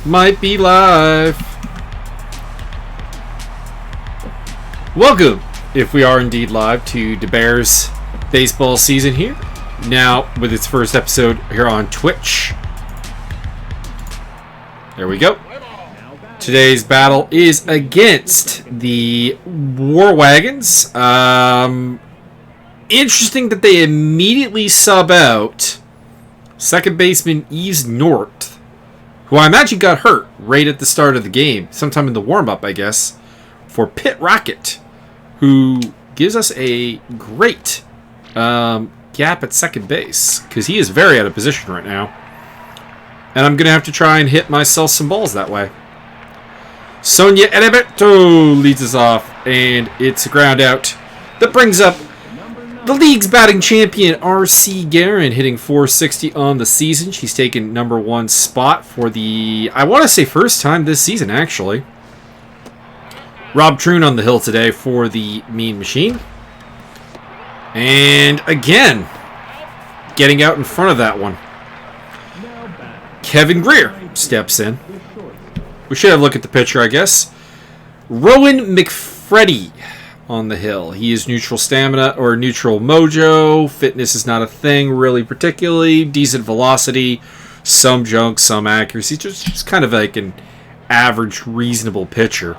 might be live. Welcome, if we are indeed live, to the Bears baseball season here. Now, with its first episode here on Twitch. There we go. Today's battle is against the War Wagons. Interesting that they immediately sub out second baseman Eves North, who I imagine got hurt right at the start of the game, sometime in the warm-up, I guess, for Pit Rocket, who gives us a great gap at second base, because he is very out of position right now. And I'm going to have to try and hit myself some balls that way. Sonia Edeberto leads us off, and it's a ground out that brings up the league's batting champion, R.C. Guerin, hitting .460 on the season. She's taken number one spot for the, I want to say, first time this season, actually. Rob Troon on the hill today for the Mean Machine. And again, getting out in front of that one. Kevin Greer steps in. We should have a look at the pitcher, I guess. Rowan McFreddy on the hill. He is neutral stamina or neutral mojo. Fitness is not a thing, really, particularly. Decent velocity. Some junk, some accuracy. Just kind of like an average, reasonable pitcher.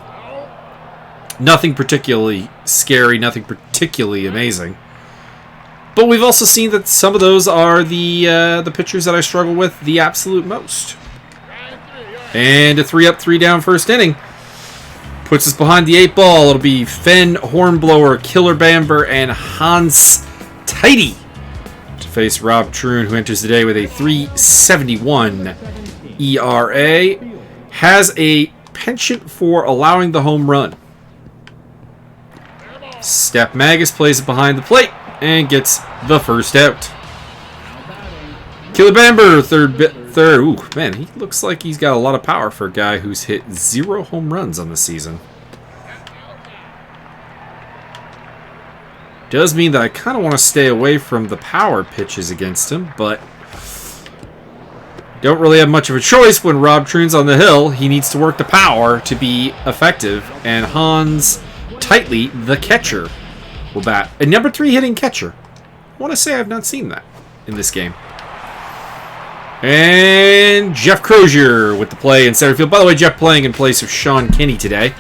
Nothing particularly scary. Nothing particularly amazing. But we've also seen that some of those are the pitchers that I struggle with the absolute most. And a 3-up, 3-down first inning puts us behind the 8 ball. It'll be Fen Hornblower, Killer Bamber, and Hans Tidy to face Rob Troon, who enters the day with a 3.71 ERA. Has a penchant for allowing the home run. Step Magus plays it behind the plate and gets the first out. Killer Bamber, third. Ooh, man, he looks like he's got a lot of power for a guy who's hit 0 home runs on the season. Does mean that I kind of want to stay away from the power pitches against him, but don't really have much of a choice when Rob Troon's on the hill. He needs to work the power to be effective, and Hans Tightly, the catcher, will bat. A number 3 hitting catcher. I want to say I've not seen that in this game. And Jeff Crozier with the play in center field. By the way, Jeff playing in place of Sean Kinney today.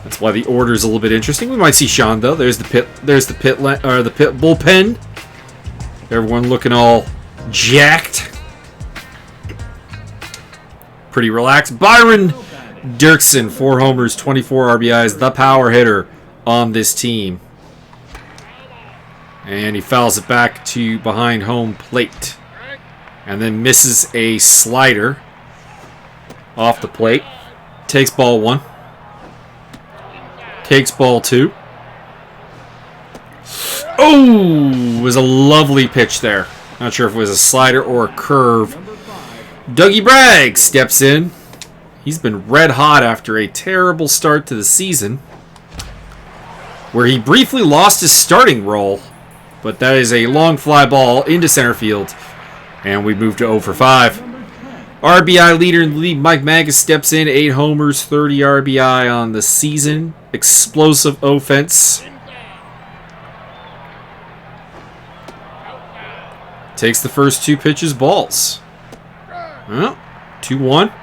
That's why the order is a little bit interesting. We might see Sean though. There's the pit bullpen. Everyone looking all jacked. Pretty relaxed. Byron Dirksen, 4 homers, 24 RBIs, the power hitter on this team. And he fouls it back to behind home plate. And then misses a slider off the plate. Takes ball 1. Takes ball 2. Oh, it was a lovely pitch there. Not sure if it was a slider or a curve. Dougie Bragg steps in. He's been red hot after a terrible start to the season, where he briefly lost his starting role. But that is a long fly ball into center field. And we move to 0 for 5. RBI leader in the league, Mike Magus, steps in. 8 homers, 30 RBI on the season. Explosive offense. Takes the first 2 pitches, balls. Well, 2-1.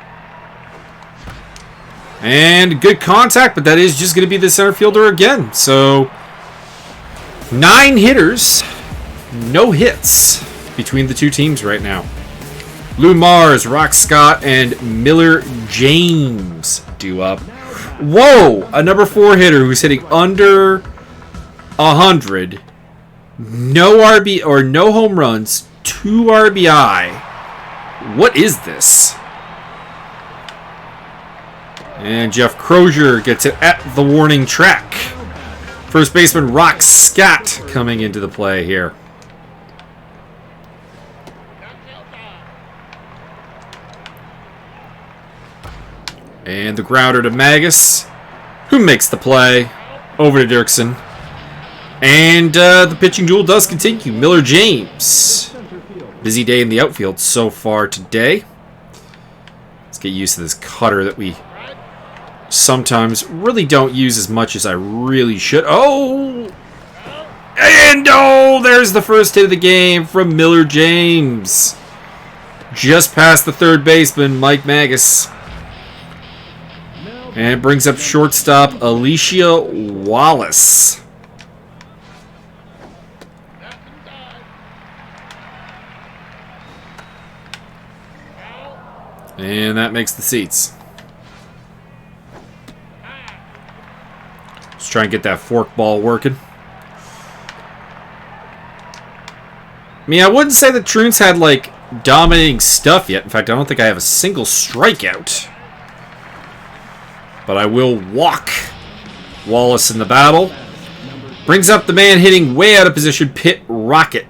And good contact, but that is just going to be the center fielder again. So, 9 hitters, no hits between the two teams right now. Lou Mars, Rock Scott, and Miller James due up. Whoa! A number 4 hitter who's hitting under 100. No RB or no home runs. 2 RBI. What is this? And Jeff Crozier gets it at the warning track. First baseman Rock Scott coming into the play here. And the grounder to Magus, who makes the play. Over to Dirksen. And the pitching duel does continue. Miller James. Busy day in the outfield so far today. It's get used to this cutter that we sometimes really don't use as much as I really should. Oh! And oh! There's the first hit of the game from Miller James. Just past the third baseman, Mike Magus. And it brings up shortstop Alicia Wallace. And that makes the seats. Let's try and get that fork ball working. I mean, I wouldn't say that Troon's had, like, dominating stuff yet. In fact, I don't think I have a single strikeout. But I will walk Wallace in the battle. Brings up the man hitting way out of position, Pitt Rocket.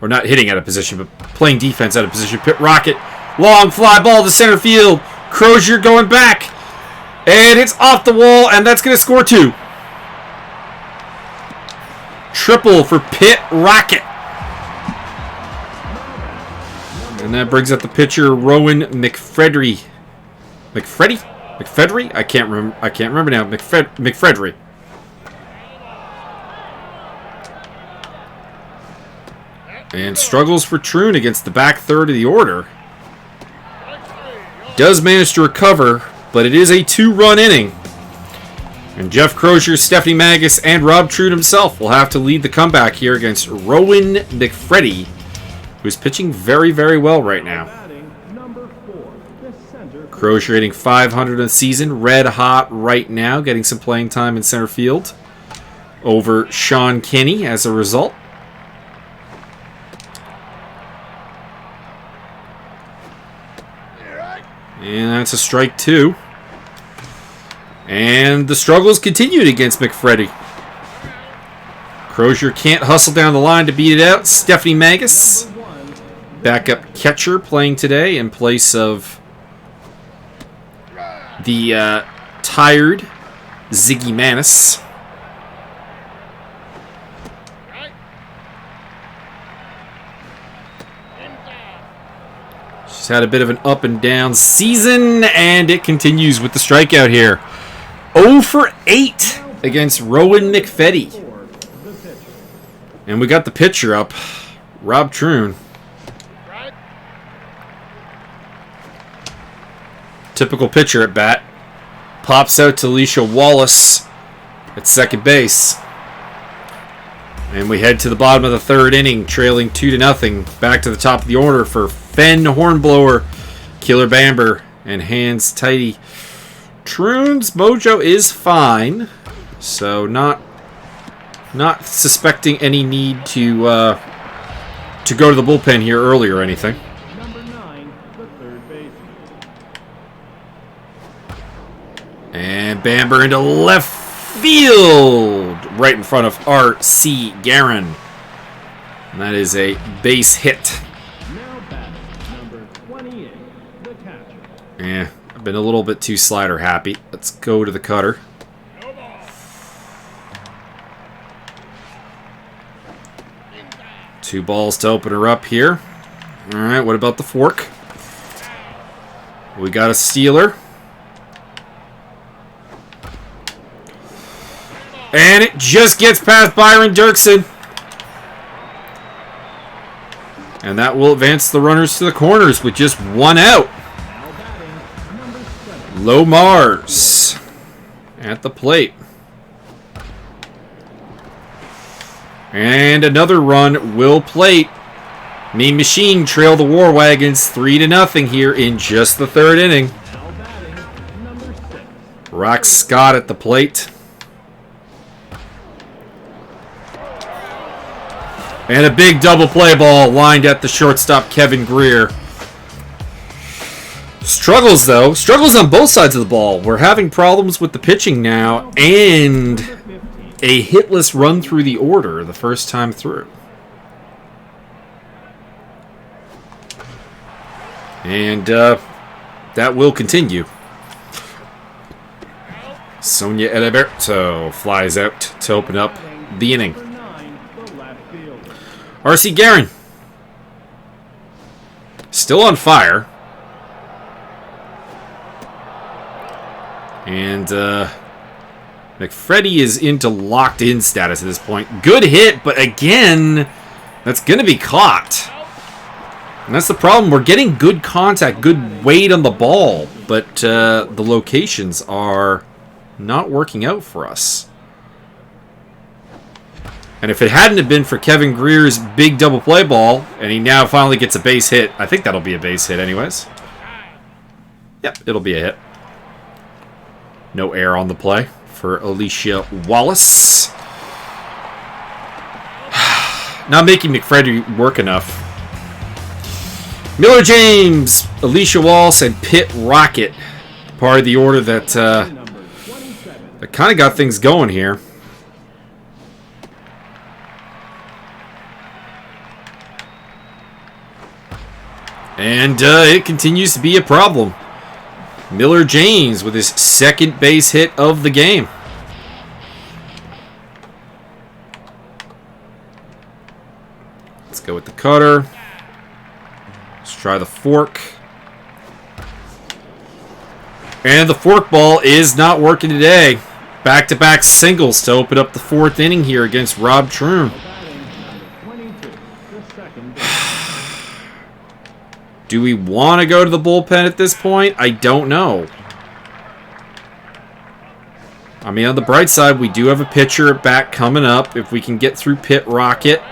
Or not hitting out of position, but playing defense out of position, Pitt Rocket. Long fly ball to center field. Crozier going back. And it's off the wall, and that's going to score 2. Triple for Pitt Rocket. And that brings up the pitcher, Rowan McFredry. McFedry? I can't remember now. McFredry. And struggles for Troon against the back third of the order. Does manage to recover, but it is a 2-run inning. And Jeff Crozier, Stephanie Magus, and Rob Troon himself will have to lead the comeback here against Rowan McFreddy, who's pitching very, very well right now. Crozier hitting .500 in the season, red hot right now, getting some playing time in center field over Sean Kinney as a result. And that's a strike 2. And the struggles continued against McFreddy. Crozier can't hustle down the line to beat it out. Stephanie Magus, backup catcher, playing today in place of the tired Ziggy Manis. She's had a bit of an up and down season, and it continues with the strikeout here. 0 for 8 against Rowan McFeddy. And we got the pitcher up, Rob Troon. Typical pitcher at bat. Pops out to Alicia Wallace at second base. And we head to the bottom of the third inning, trailing 2-0. Back to the top of the order for Fen Hornblower, Killer Bamber, and Hands Tighty. Troon's mojo is fine, so not suspecting any need to go to the bullpen here early or anything. Number 9, the third baseman. And Bamber into left field, right in front of R.C. Guerin. And that is a base hit. Now batting, number 28, the catcher. I've been a little bit too slider happy. Let's go to the cutter. Two balls to open her up here. All right, what about the fork? We got a stealer. And it just gets past Byron Dirksen. And that will advance the runners to the corners with just 1 out. Low Mars at the plate. And another run will plate. Mean Machine trail the War Wagons 3-0 here in just the third inning. Rock Scott at the plate. And a big double play ball lined at the shortstop, Kevin Greer. Struggles, though. Struggles on both sides of the ball. We're having problems with the pitching now, and a hitless run through the order the first time through. And that will continue. Sonia Eliberto flies out to open up the inning. R.C. Guerin still on fire. And McFreddy is into locked-in status at this point. Good hit, but again, that's going to be caught. And that's the problem. We're getting good contact, good weight on the ball, but the locations are not working out for us. And if it hadn't have been for Kevin Greer's big double play ball, and he now finally gets a base hit, I think that'll be a base hit anyways. Yep, it'll be a hit. No error on the play for Alicia Wallace. Not making McFreddy work enough. Miller James, Alicia Wallace, and Pitt Rocket. Part of the order that kind of got things going here. And it continues to be a problem. Miller James with his second base hit of the game. Let's go with the cutter. Let's try the fork. And the fork ball is not working today. Back-to-back singles to open up the fourth inning here against Rob Troon. Do we want to go to the bullpen at this point? I don't know. I mean, on the bright side, we do have a pitcher back coming up. If we can get through Pitt Rocket,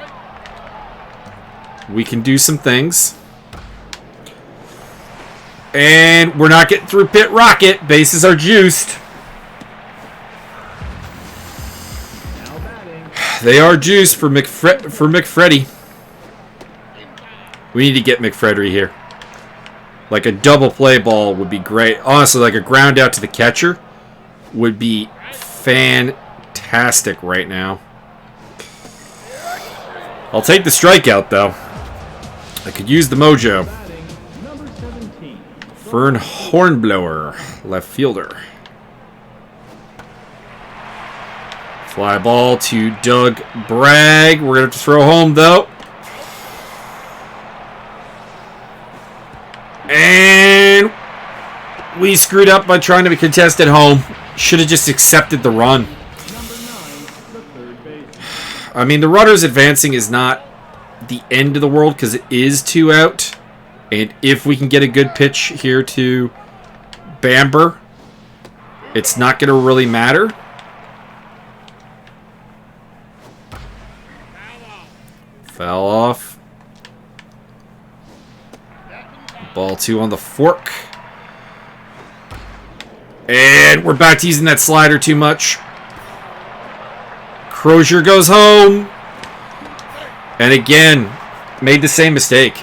we can do some things. And we're not getting through Pitt Rocket. Bases are juiced. They are juiced for McFreddy. We need to get McFreddy here. Like a double play ball would be great. Honestly, like a ground out to the catcher would be fantastic right now. I'll take the strikeout, though. I could use the mojo. Fern Hornblower, left fielder. Fly ball to Doug Bragg. We're going to have to throw home, though. And we screwed up by trying to contest at home. Should have just accepted the run. I mean, the runners advancing is not the end of the world because it is 2 out. And if we can get a good pitch here to Bamber, it's not going to really matter. Foul off. Ball 2 on the fork. And we're back to using that slider too much. Crozier goes home. And again, made the same mistake.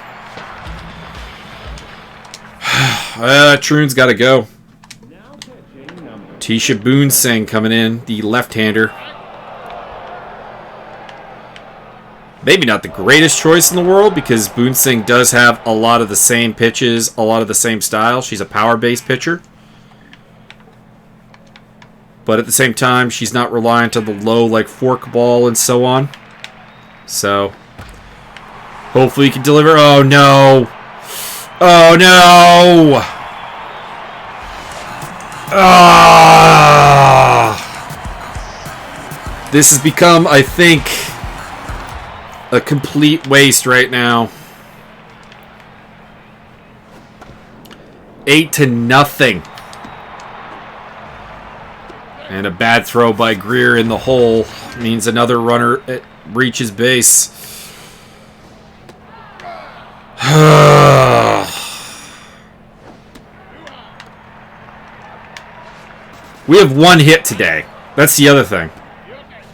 Troon's got to go. Tisha Boonsing coming in, the left-hander. Maybe not the greatest choice in the world because Boonsing does have a lot of the same pitches, a lot of the same style. She's a power-based pitcher. But at the same time, she's not reliant on the low, like fork ball and so on. So, hopefully you can deliver. Oh, no. Oh, no. This has become, I think, a complete waste right now. 8-0. And a bad throw by Greer in the hole means another runner reaches base. We have 1 hit today. That's the other thing.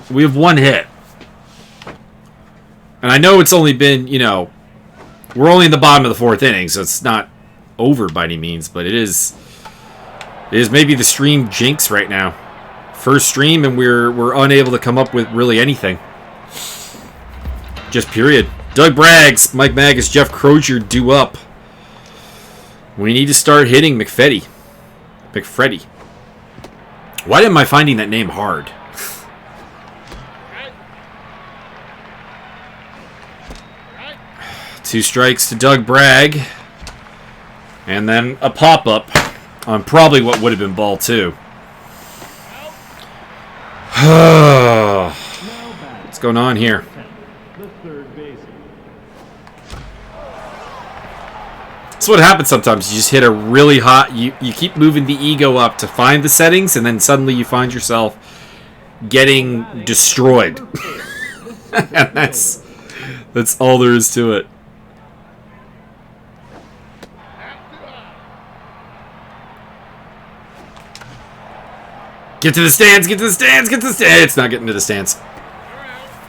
We have 1 hit. And I know it's only been, you know, we're only in the bottom of the 4th inning, so it's not over by any means, but it is maybe the stream jinx right now. First stream, and we're unable to come up with really anything. Just period. Doug Braggs, Mike Magus, Jeff Crozier due up. We need to start hitting McFreddy. Why am I finding that name hard? Two strikes to Doug Bragg. And then a pop-up on probably what would have been ball 2. What's going on here? The third base. That's what happens sometimes. You just hit a really hot... You keep moving the ego up to find the settings, and then suddenly you find yourself getting destroyed. And that's all there is to it. Get to the stands, get to the stands, get to the stands. It's not getting to the stands.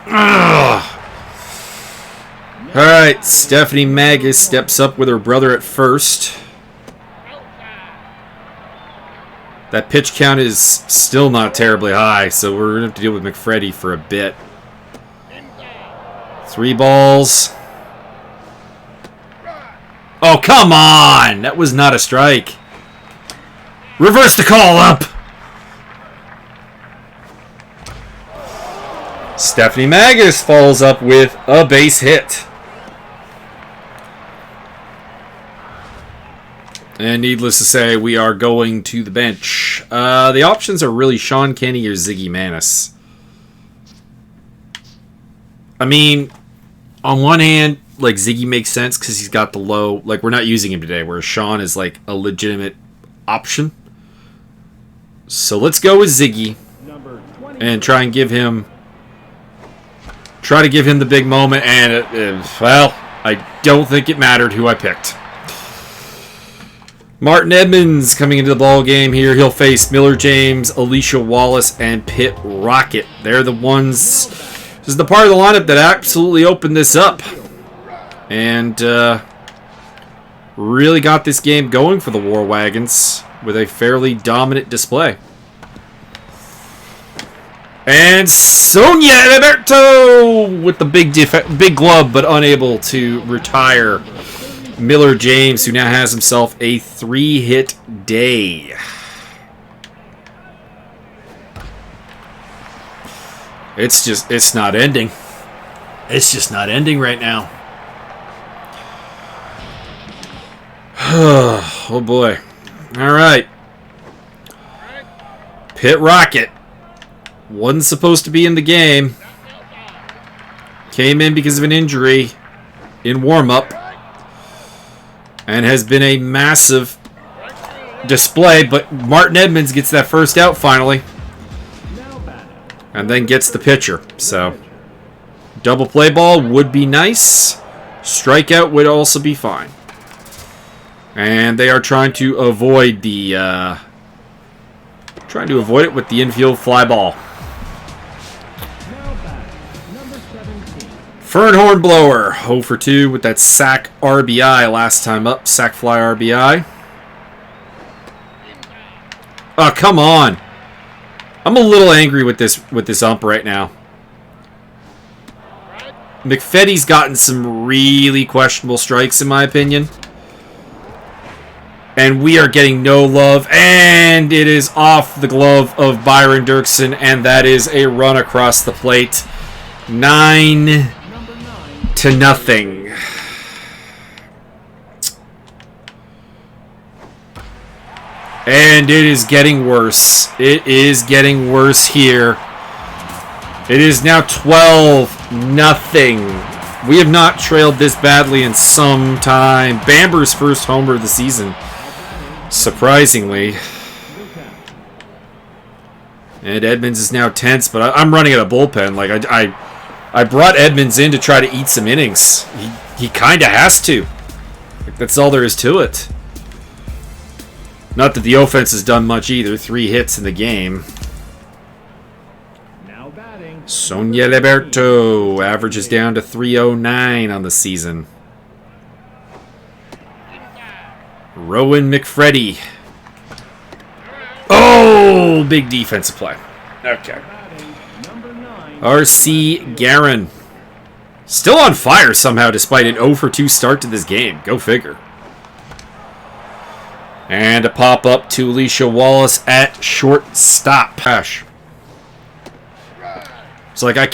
Ugh. All right, Stephanie Magus steps up with her brother at first. That pitch count is still not terribly high, so we're going to have to deal with McFreddy for a bit. 3 balls. Oh, come on! That was not a strike. Reverse the call up! Stephanie Magus follows up with a base hit. And needless to say, we are going to the bench. The options are really Sean Kenny or Ziggy Manis. I mean, on one hand, like, Ziggy makes sense because he's got the low... Like, we're not using him today, whereas Sean is, like, a legitimate option. So let's go with Ziggy and try and give him... Try to give him the big moment, and, well, I don't think it mattered who I picked. Martin Edmonds coming into the ball game here. He'll face Miller James, Alicia Wallace, and Pitt Rocket. They're the ones... This is the part of the lineup that absolutely opened this up. And really got this game going for the War Wagons with a fairly dominant display. And Sonia Alberto with the big glove, but unable to retire Miller James, who now has himself a 3-hit day. It's not ending. It's just not ending right now. Oh boy. All right. Pitt Rocket wasn't supposed to be in the game. Came in because of an injury in warm-up. And has been a massive display. But Martin Edmonds gets that first out finally. And then gets the pitcher. So, double play ball would be nice. Strikeout would also be fine. And they are trying to avoid the... trying to avoid it with the infield fly ball. Fern Hornblower, 0 for 2 with that sack RBI last time up. Sack fly RBI. Oh, come on. I'm a little angry with this ump right now. McFeddy's gotten some really questionable strikes, in my opinion. And we are getting no love. And it is off the glove of Byron Dirksen. And that is a run across the plate. 9-0. And it is getting worse. It is getting worse here. It is now 12-0. We have not trailed this badly in some time. Bamber's first homer of the season. Surprisingly. And Edmonds is now tense, but I'm running at a bullpen. Like, I brought Edmonds in to try to eat some innings. He kind of has to. Like, that's all there is to it. Not that the offense has done much either. 3 hits in the game. Now batting. Sonia Liberto averages down to 309 on the season. Rowan McFreddy. Oh, big defensive play. Okay. R.C. Guerin. Still on fire somehow despite an 0 for 2 start to this game. Go figure. And a pop-up to Alicia Wallace at shortstop. Gosh. It's like I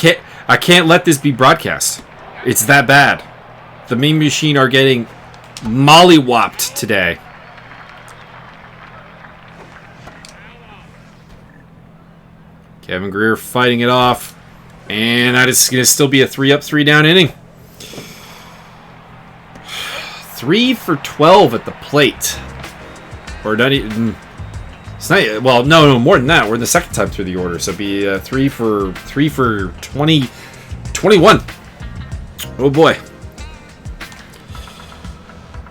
can't let this be broadcast. It's that bad. The Mean Machine are getting mollywopped today. Kevin Greer fighting it off. And that is going to still be a 3-up, 3-down inning. 3 for 12 at the plate. Or not even... It's not, well, no, more than that. We're in the second time through the order, so it'd be 3 for 20, 21. Oh boy.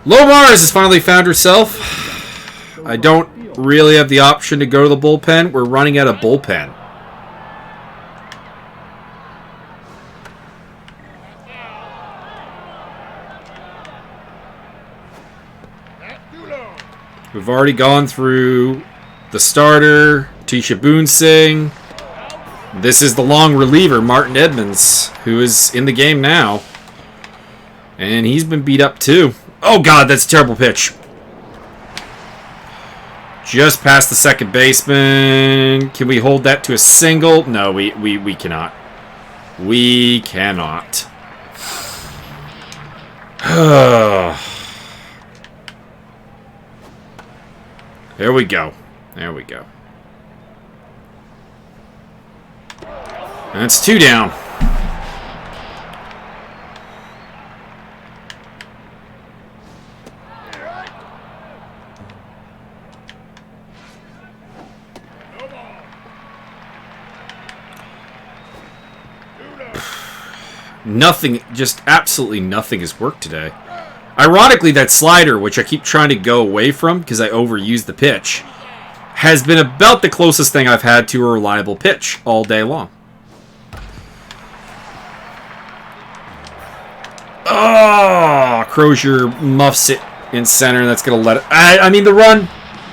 Lomars has finally found herself. I don't really have the option to go to the bullpen. We're running out of bullpen. We've already gone through the starter, Tisha Boone Singh. This is the long reliever, Martin Edmonds, who is in the game now. And he's been beat up too. Oh God, that's a terrible pitch. Just past the second baseman. Can we hold that to a single? No, we cannot. We cannot. There we go. There we go. That's 2 down. Nothing, just absolutely nothing has worked today. Ironically, that slider, which I keep trying to go away from because I overuse the pitch, has been about the closest thing I've had to a reliable pitch all day long. Oh, Crozier muffs it in center. That's going to let it... I mean, the run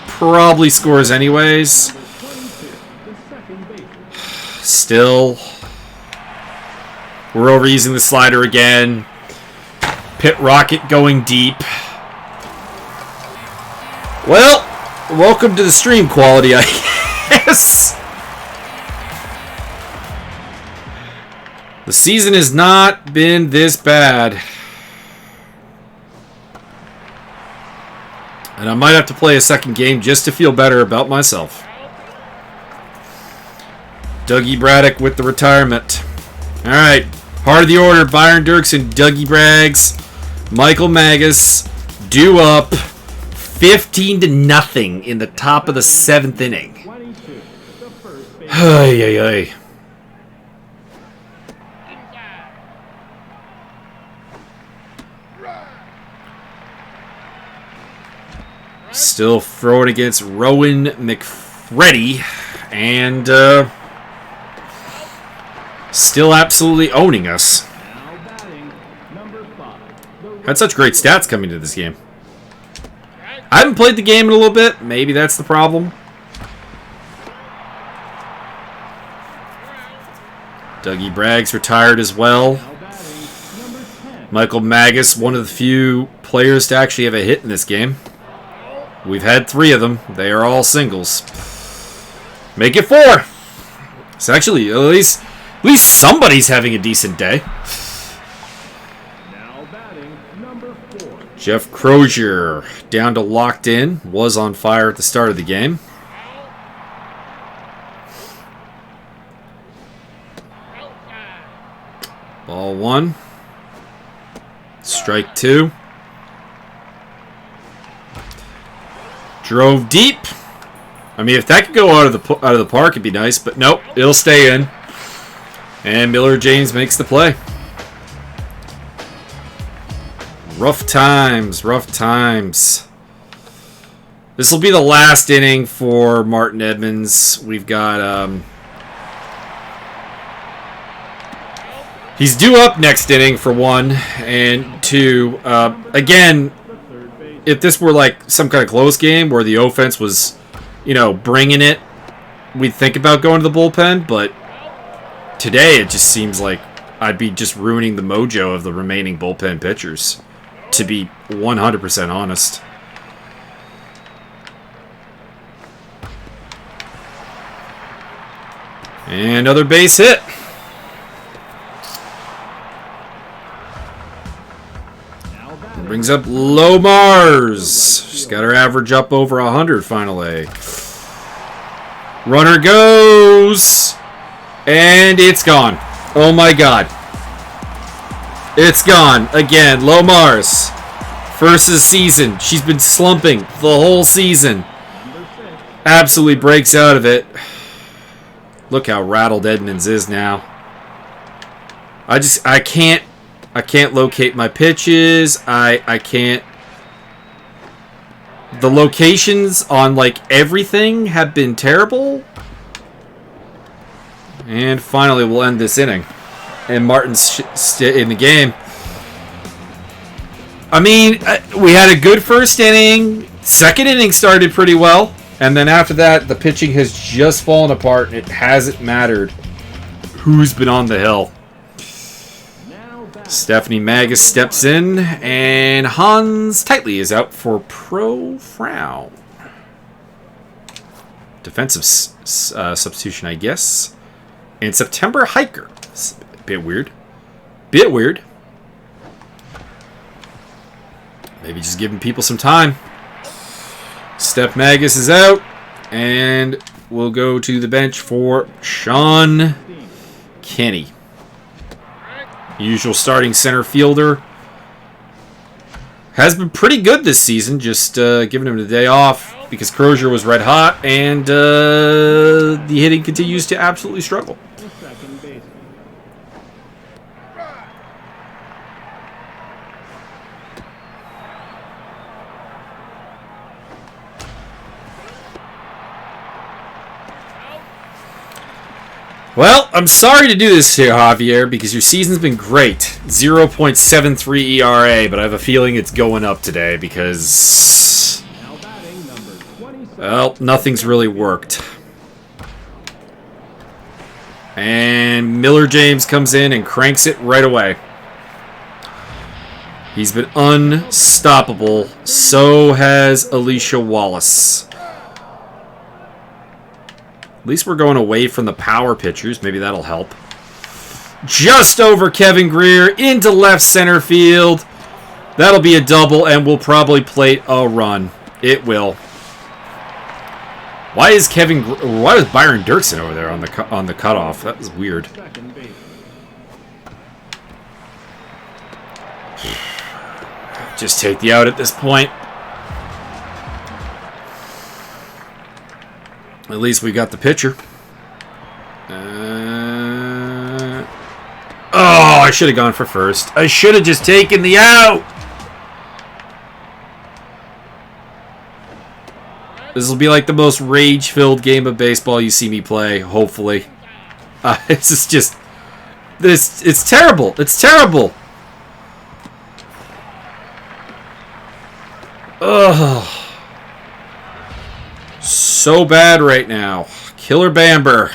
probably scores anyways. Still... We're overusing the slider again. Pit Rocket going deep. Well, welcome to the stream quality, I guess. The season has not been this bad. And I might have to play a second game just to feel better about myself. Dougie Braddock with the retirement. All right. Heart of the order, Byron Dirksen, Dougie Braggs, Michael Magus, due up 15-0 in the top of the 7th inning. Ay, ay, ay. Still throwing against Rowan McFreddy, and still absolutely owning us. Had such great stats coming to this game. I haven't played the game in a little bit. Maybe that's the problem. Dougie Braggs retired as well. Michael Magus, one of the few players to actually have a hit in this game. We've had 3 of them. They are all singles. Make it 4. It's actually, at least somebody's having a decent day. Now batting, number 4. Jeff Crozier down to locked in. Was on fire at the start of the game. Ball 1. Strike 2. Drove deep. I mean, if that could go out of the park, it'd be nice. But nope, it'll stay in. And Miller James makes the play. Rough times, rough times. This will be the last inning for Martin Edmonds. We've got he's due up next inning for 1 and 2. Again, if this were like some kind of close game where the offense was, bringing it, we'd think about going to the bullpen, but today it just seems like I'd be just ruining the mojo of the remaining bullpen pitchers, to be 100% honest. And another base hit. Brings up Lomars. She's got her average up over 100 finally. Runner goes. And it's gone. Oh my god. It's gone. Again, Lomar's. First of the season. She's been slumping the whole season. Absolutely breaks out of it. Look how rattled Edmonds is now. I can't locate my pitches. I can't. The locations on like everything have been terrible. And finally we'll end this inning. And Martin's in the game. I mean, we had a good first inning. Second inning started pretty well. And then after that, the pitching has just fallen apart. And it hasn't mattered who's been on the hill. Stephanie Magus steps in. And Hans Tightly is out for Pro Frown. Defensive substitution, I guess. And September Hiker. It's a bit weird. Bit weird. Maybe just giving people some time. Steph Magus is out. And we'll go to the bench for Sean Kenny. Usual starting center fielder. Has been pretty good this season. Just giving him the day off because Crozier was red hot. And the hitting continues to absolutely struggle. Well, I'm sorry to do this here, Javier, because your season's been great. 0.73 ERA, but I have a feeling it's going up today because... well, nothing's really worked. And Miller James comes in and cranks it right away. He's been unstoppable. So has Alicia Wallace. At least we're going away from the power pitchers. Maybe that'll help. Just over Kevin Greer into left center field. That'll be a double, and we'll probably plate a run. It will. Why is Byron Dirksen over there on the cutoff? That was weird. Just take the out at this point. At least we got the pitcher. Oh, I should have gone for first. I should have just taken the out. This will be like the most rage-filled game of baseball you see me play, hopefully. It's just... It's terrible. It's terrible. Ugh. So bad right now. Killer Bamber.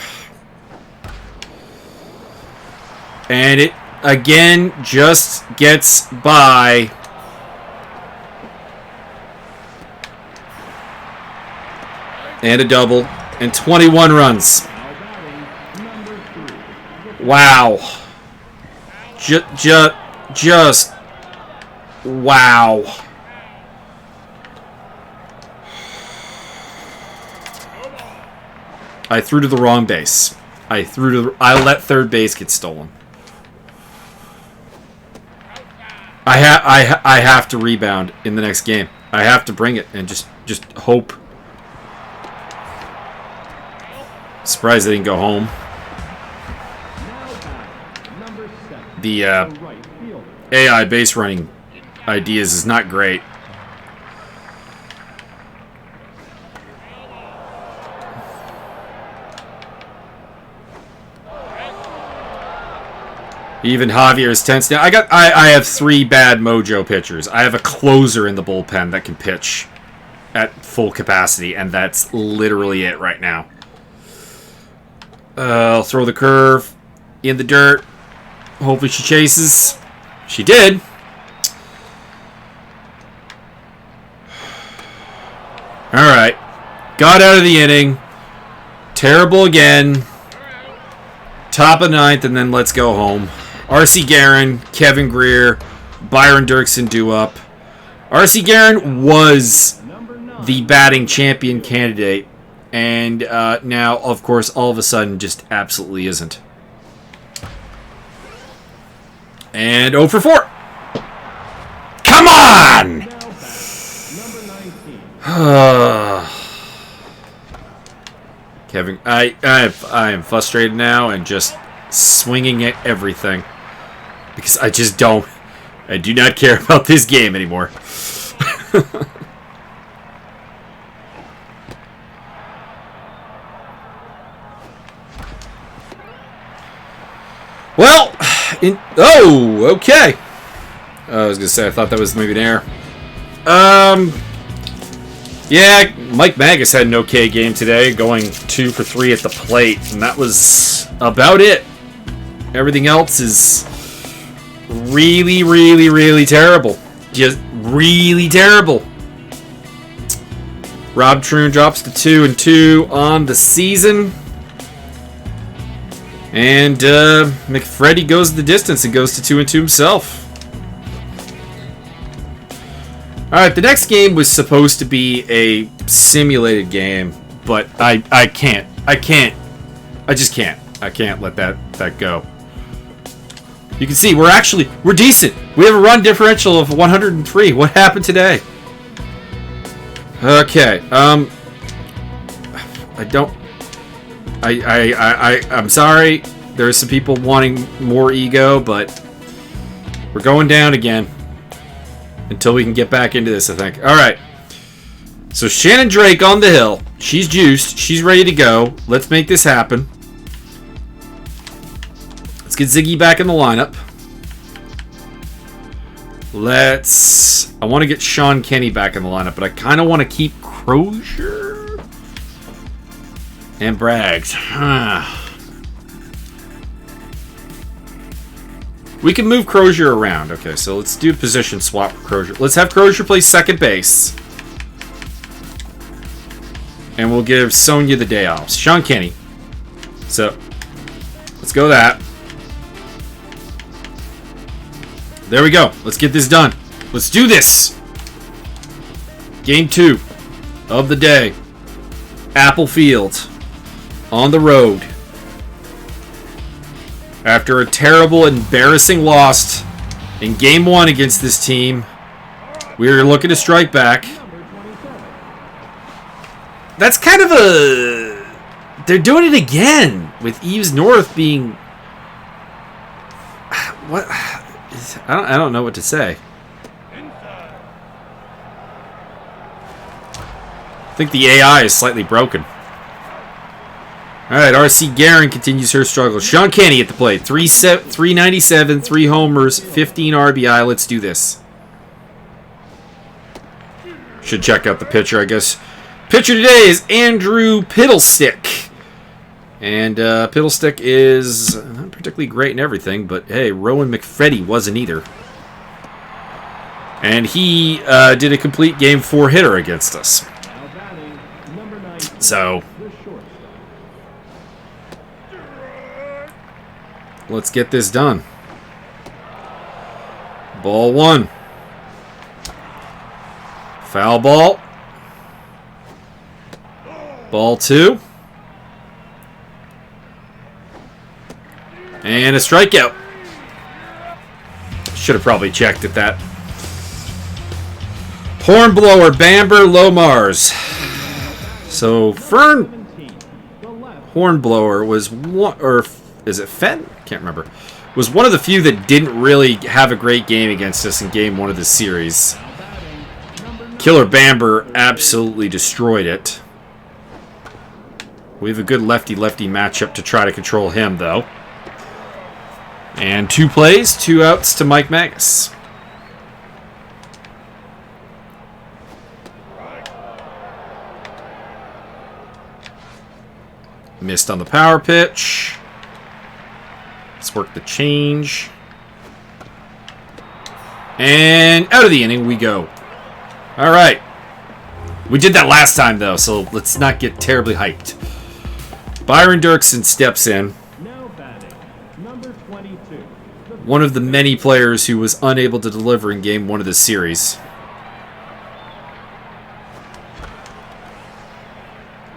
And it, again, just gets by. And a double. And 21 runs. Wow. Just. Wow. I threw to the wrong base. I let third base get stolen. I have to rebound in the next game. I have to bring it and just hope. Surprised they didn't go home. The AI base running ideas is not great. Even Javier is tense now. I have 3 bad mojo pitchers. I have a closer in the bullpen that can pitch at full capacity, and that's literally it right now. I'll throw the curve in the dirt. Hopefully she chases. She did. Alright. Got out of the inning. Terrible again. Top of 9th, and then let's go home. R.C. Guerin, Kevin Greer, Byron Dirksen due up. R.C. Guerin was the batting champion candidate, And now, of course, all of a sudden, just absolutely isn't. And 0 for 4. Come on! Now batting, number 19. Kevin, I am frustrated now and just swinging at everything. Because I just don't. I do not care about this game anymore. Well, okay. I was gonna say I thought that was maybe an error. Yeah, Mike Magus had an okay game today, going 2 for 3 at the plate, and that was about it. Everything else is really, really, really terrible. Just really terrible. Rob Troon drops to 2-2 on the season. And McFreddy goes the distance and goes to 2-2 himself. Alright, the next game was supposed to be a simulated game, but I can't. I just can't. I can't let that go. You can see we're decent. We have a run differential of 103. What happened today? Okay. I'm sorry. There's some people wanting more ego, but we're going down again until we can get back into this, I think. All right. So Shannon Drake on the hill. She's juiced. She's ready to go. Let's make this happen. Let's get Ziggy back in the lineup. I want to get Sean Kenny back in the lineup, but I kind of want to keep Crozier and Braggs. We can move Crozier around. Okay, so let's do a position swap with Crozier. Let's have Crozier play second base. And we'll give Sonia the day off. Sean Kenny. So, let's go that. There we go. Let's get this done. Let's do this. Game 2 of the day. Apple Field. On the road. After a terrible, embarrassing loss in Game 1 against this team, we are looking to strike back. That's kind of a... They're doing it again with Eves North being... What? I don't know what to say. I think the AI is slightly broken. Alright, R.C. Guerin continues her struggle. Sean Kenny at the plate. 397, 3 homers, 15 RBI. Let's do this. Should check out the pitcher, I guess. Pitcher today is Andrew Piddlestick. And Piddlestick is not particularly great in everything, but hey, Rowan McFreddy wasn't either. And he did a complete Game 4 hitter against us. So... let's get this done. Ball 1. Foul ball. Ball 2. And a strikeout. Should have probably checked at that. Hornblower, Bamber, Lomars. So Fern Hornblower was one, or is it Fenn? Can't remember. Was one of the few that didn't really have a great game against us in Game 1 of the series. Killer Bamber absolutely destroyed it. We have a good lefty-lefty matchup to try to control him, though. And 2 plays, 2 outs to Mike Magus. Missed on the power pitch. Let's work the change. And out of the inning we go. All right. We did that last time, though, so let's not get terribly hyped. Byron Dirksen steps in. Now batting, number 22. One of the many players who was unable to deliver in Game 1 of this series.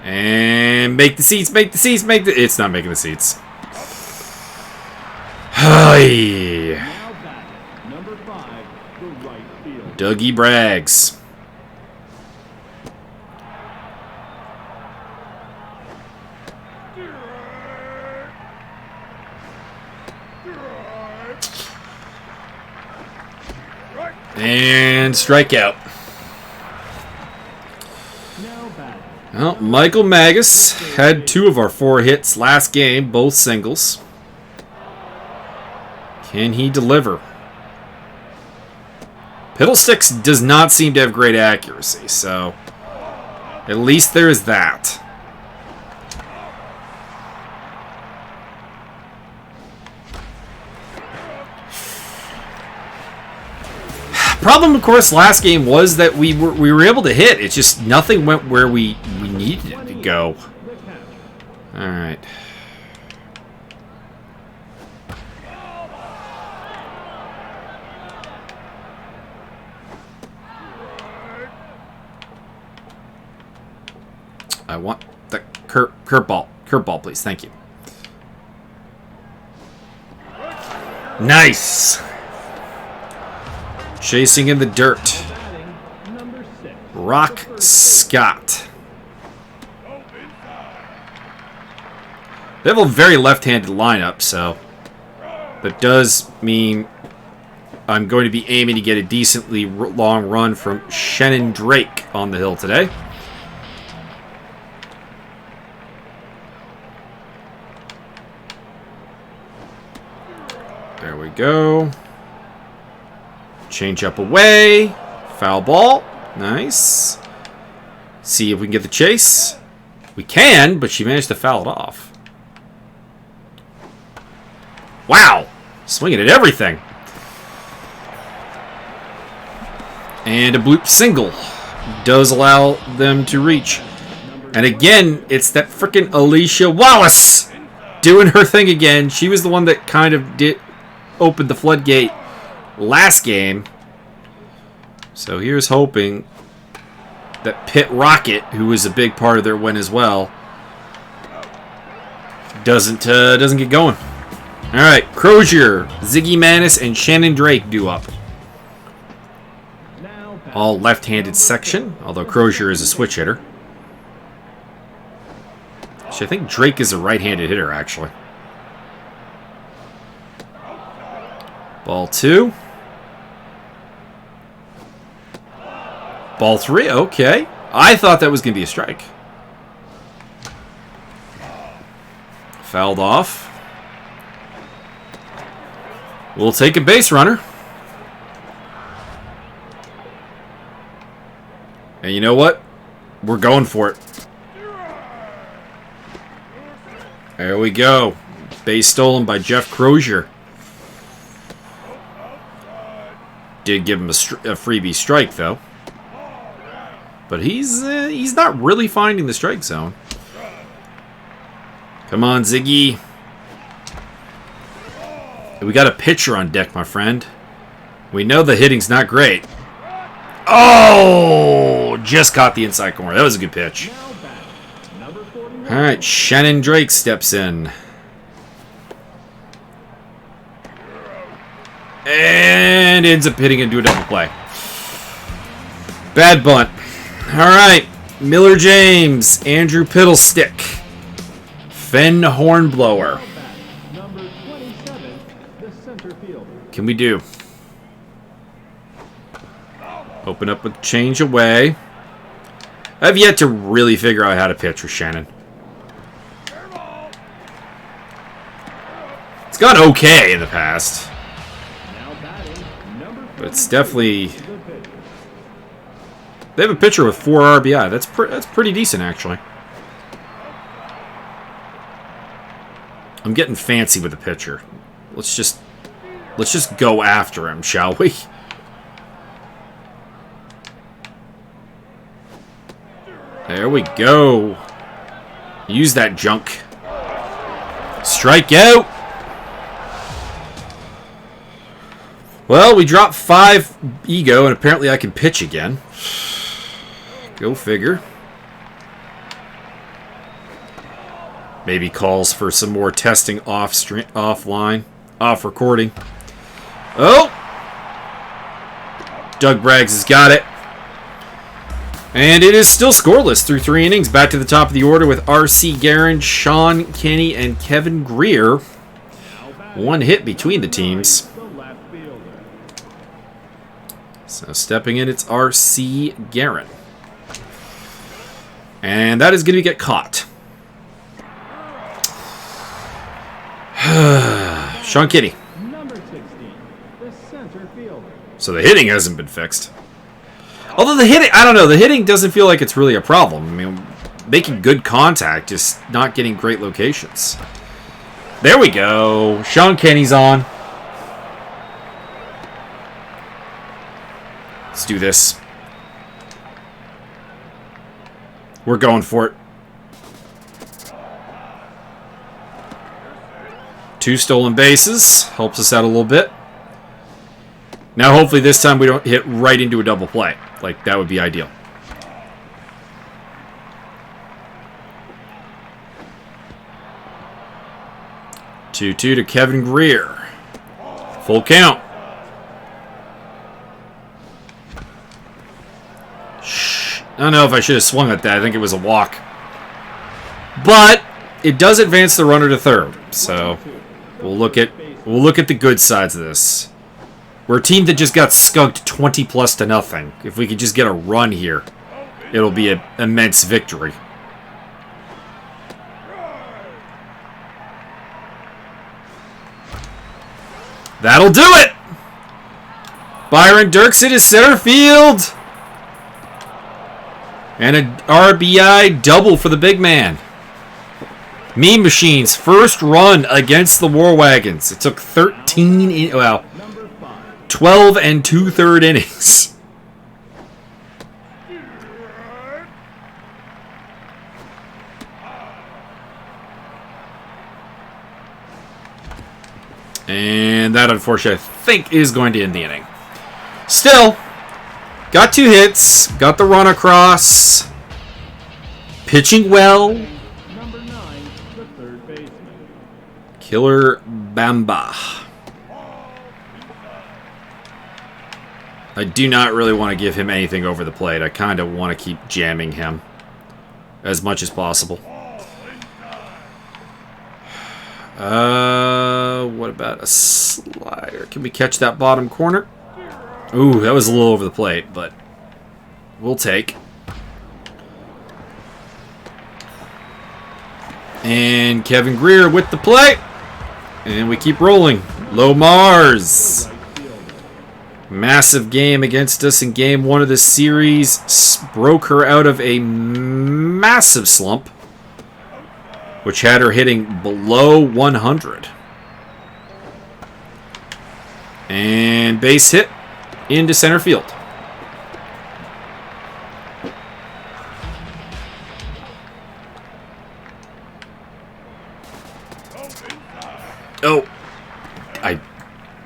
And make the seats, make the seats, make the... It's not making the seats. Hi. Now batting, number 5, the right field. Dougie Braggs. And strikeout. Now batting, Well, Michael Magus had 2 of our 4 hits last game, both singles. Can he deliver? Fiddlesticks does not seem to have great accuracy, so at least there is that. Problem, of course, last game was that we were able to hit. It's just nothing went where we needed it to go. the catch. All right. I want the curveball. Curveball, please. Thank you. Nice. Chasing in the dirt. Batting, number 6. Rock Scott. They have a very left-handed lineup, so that does mean I'm going to be aiming to get a decently long run from Shannon Drake on the hill today. There we go. Change up away. Foul ball. Nice. See if we can get the chase. We can, but she managed to foul it off. Wow. Swinging at everything. And a bloop single does allow them to reach. And again, it's that frickin' Alicia Wallace doing her thing again. She was the one that kind of opened the floodgate last game. So here's hoping that Pitt Rocket, who was a big part of their win as well, doesn't get going. All right, Crozier, Ziggy Manis, and Shannon Drake do up. Now batting, All left-handed section, although Crozier is a switch hitter. Actually, I think Drake is a right-handed hitter, actually. Ball 2. Ball 3, okay. I thought that was going to be a strike. Fouled off. We'll take a base runner. And you know what? We're going for it. There we go. Base stolen by Jeff Crozier. Did give him a freebie strike, though. But he's not really finding the strike zone. Come on, Ziggy. We got a pitcher on deck, my friend. We know the hitting's not great. Oh! Just caught the inside corner. That was a good pitch. now batting, number 41. All right, Shannon Drake steps in. And ends up hitting into a double play. Bad bunt. All right, Miller James, Andrew Piddlestick, Fenn Hornblower. Batting, number 27, the center fielder. Can we do? Open up with change away. I've yet to really figure out how to pitch with Shannon. It's gone okay in the past, Now batting, number but it's definitely... the pitcher. They have a pitcher with 4 RBI. That's pretty decent, actually. I'm getting fancy with the pitcher. Let's just go after him, shall we? There we go. Use that junk. Strike out. Well, we dropped 5 ego, and apparently I can pitch again. Go figure. Maybe calls for some more testing off recording. Oh! Doug Braggs has got it. And it is still scoreless through 3 innings. Back to the top of the order with R.C. Guerin, Sean Kenny, and Kevin Greer. 1 hit between the teams. So stepping in, it's R.C. Guerin. And that is going to get caught. Sean Kenny. So the hitting hasn't been fixed. Although the hitting, I don't know, the hitting doesn't feel like it's really a problem. I mean, making good contact, just not getting great locations. There we go. Sean Kenny's on. Let's do this. We're going for it. 2 stolen bases. Helps us out a little bit. Now, hopefully this time we don't hit right into a double play. Like, that would be ideal. Two to Kevin Greer. Full count. Shh. I don't know if I should have swung at that. I think it was a walk. But it does advance the runner to third. So we'll look at the good sides of this. We're a team that just got skunked 20+0. If we could just get a run here, it'll be an immense victory. That'll do it! Byron Dirksen is center field! And an RBI double for the big man. Mean Machine's first run against the War Wagons. It took 12 and 2/3 innings. And that, unfortunately, I think is going to end the inning. Still, got 2 hits, got the run across, pitching well. Number 9, the third baseman. Killer Bamba. I do not really want to give him anything over the plate. I kind of want to keep jamming him as much as possible. What about a slider? Can we catch that bottom corner? Ooh, that was a little over the plate, but we'll take. And Kevin Greer with the play. And we keep rolling. Low Mars. Massive game against us in game 1 of this series. Broke her out of a massive slump, which had her hitting below 100. And base hit into center field. Oh, I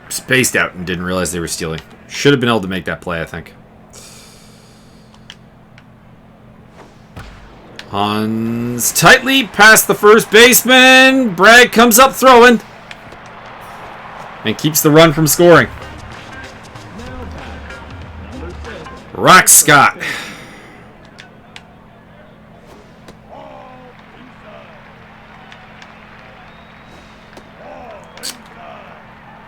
spaced out and didn't realize they were stealing. Should have been able to make that play, I think. Hans tightly past the first baseman. Bragg comes up throwing and keeps the run from scoring. Rock Scott.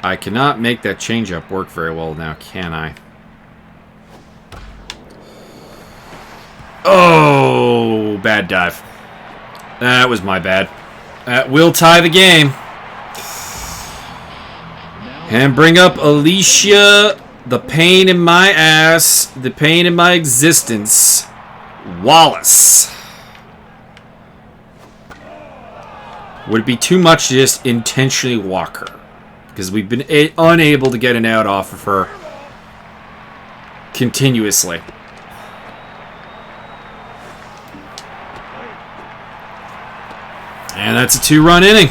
I cannot make that changeup work very well now, can I? Oh, bad dive. That was my bad. That will tie the game. And bring up Alicia, the pain in my ass, the pain in my existence, Wallace. Would it be too much to just intentionally walk her? Because we've been unable to get an out off of her continuously. And that's a 2-run inning.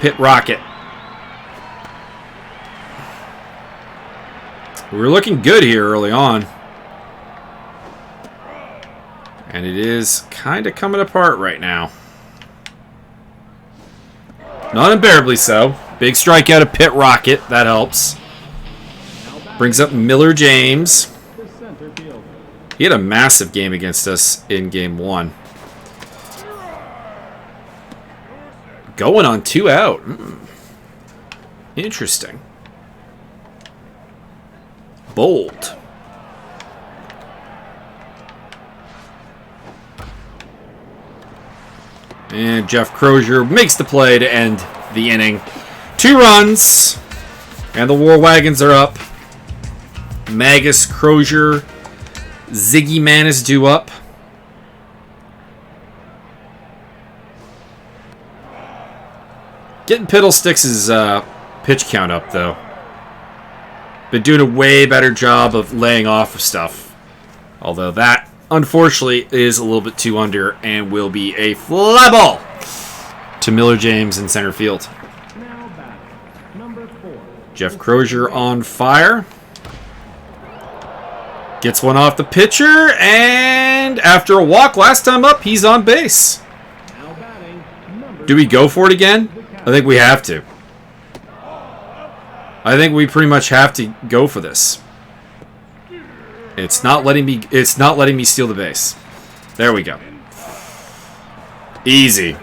Pit Rocket. We were looking good here early on. And it is kind of coming apart right now. Not unbearably so. Big strikeout of Pit Rocket. That helps. Brings up Miller James. He had a massive game against us in game 1. Going on 2 out. Interesting. Bold. And Jeff Crozier makes the play to end the inning. 2 runs. And the War Wagons are up. Magus, Crozier, Ziggy Man is due up. Getting Piddlesticks' pitch count up, though. Been doing a way better job of laying off of stuff. Although that, unfortunately, is a little bit too under and will be a fly ball to Miller James in center field. Now back, number 4. Jeff Crozier on fire. Gets one off the pitcher, and after a walk last time up, he's on base. Now batting, number Do we go for it again? I think we have to. I think we pretty much have to go for this. It's not letting me steal the base. There we go. Easy.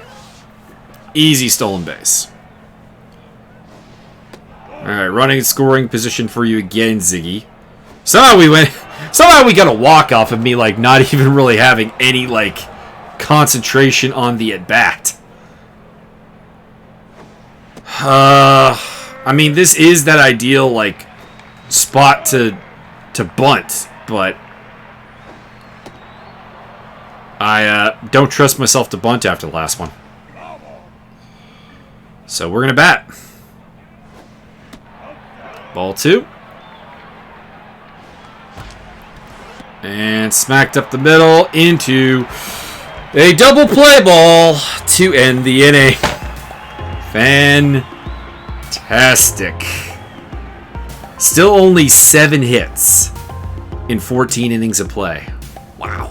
Easy stolen base. Alright, running and scoring position for you again, Ziggy. Somehow we got a walk off of me, like, not even really having any, like, concentration on the at-bat. I mean, this is that ideal, like, spot to bunt, but I don't trust myself to bunt after the last one. So we're going to bat. Ball 2. And smacked up the middle into a double play ball to end the inning. Fantastic. Still only 7 hits in 14 innings of play. Wow.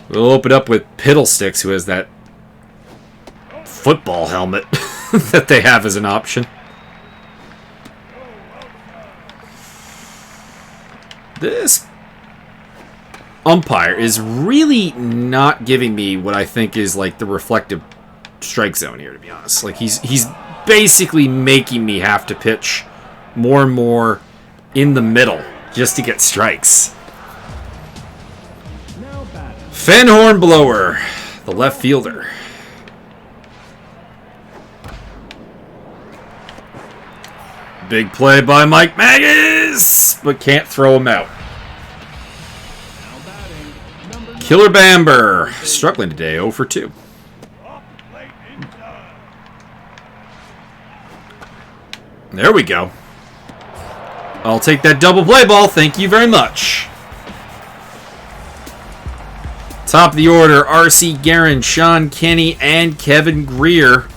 We'll open up with Piddlesticks, who has that football helmet that they have as an option. This umpire is really not giving me what I think is like the reflective strike zone here, to be honest. Like he's basically making me have to pitch more and more in the middle just to get strikes. Fenhorn Blower, the left fielder. Big play by Mike Magus, but can't throw him out. Killer Bamber, struggling today, 0 for 2. There we go. I'll take that double play ball, thank you very much. Top of the order, R.C. Guerin, Sean Kenny, and Kevin Greer.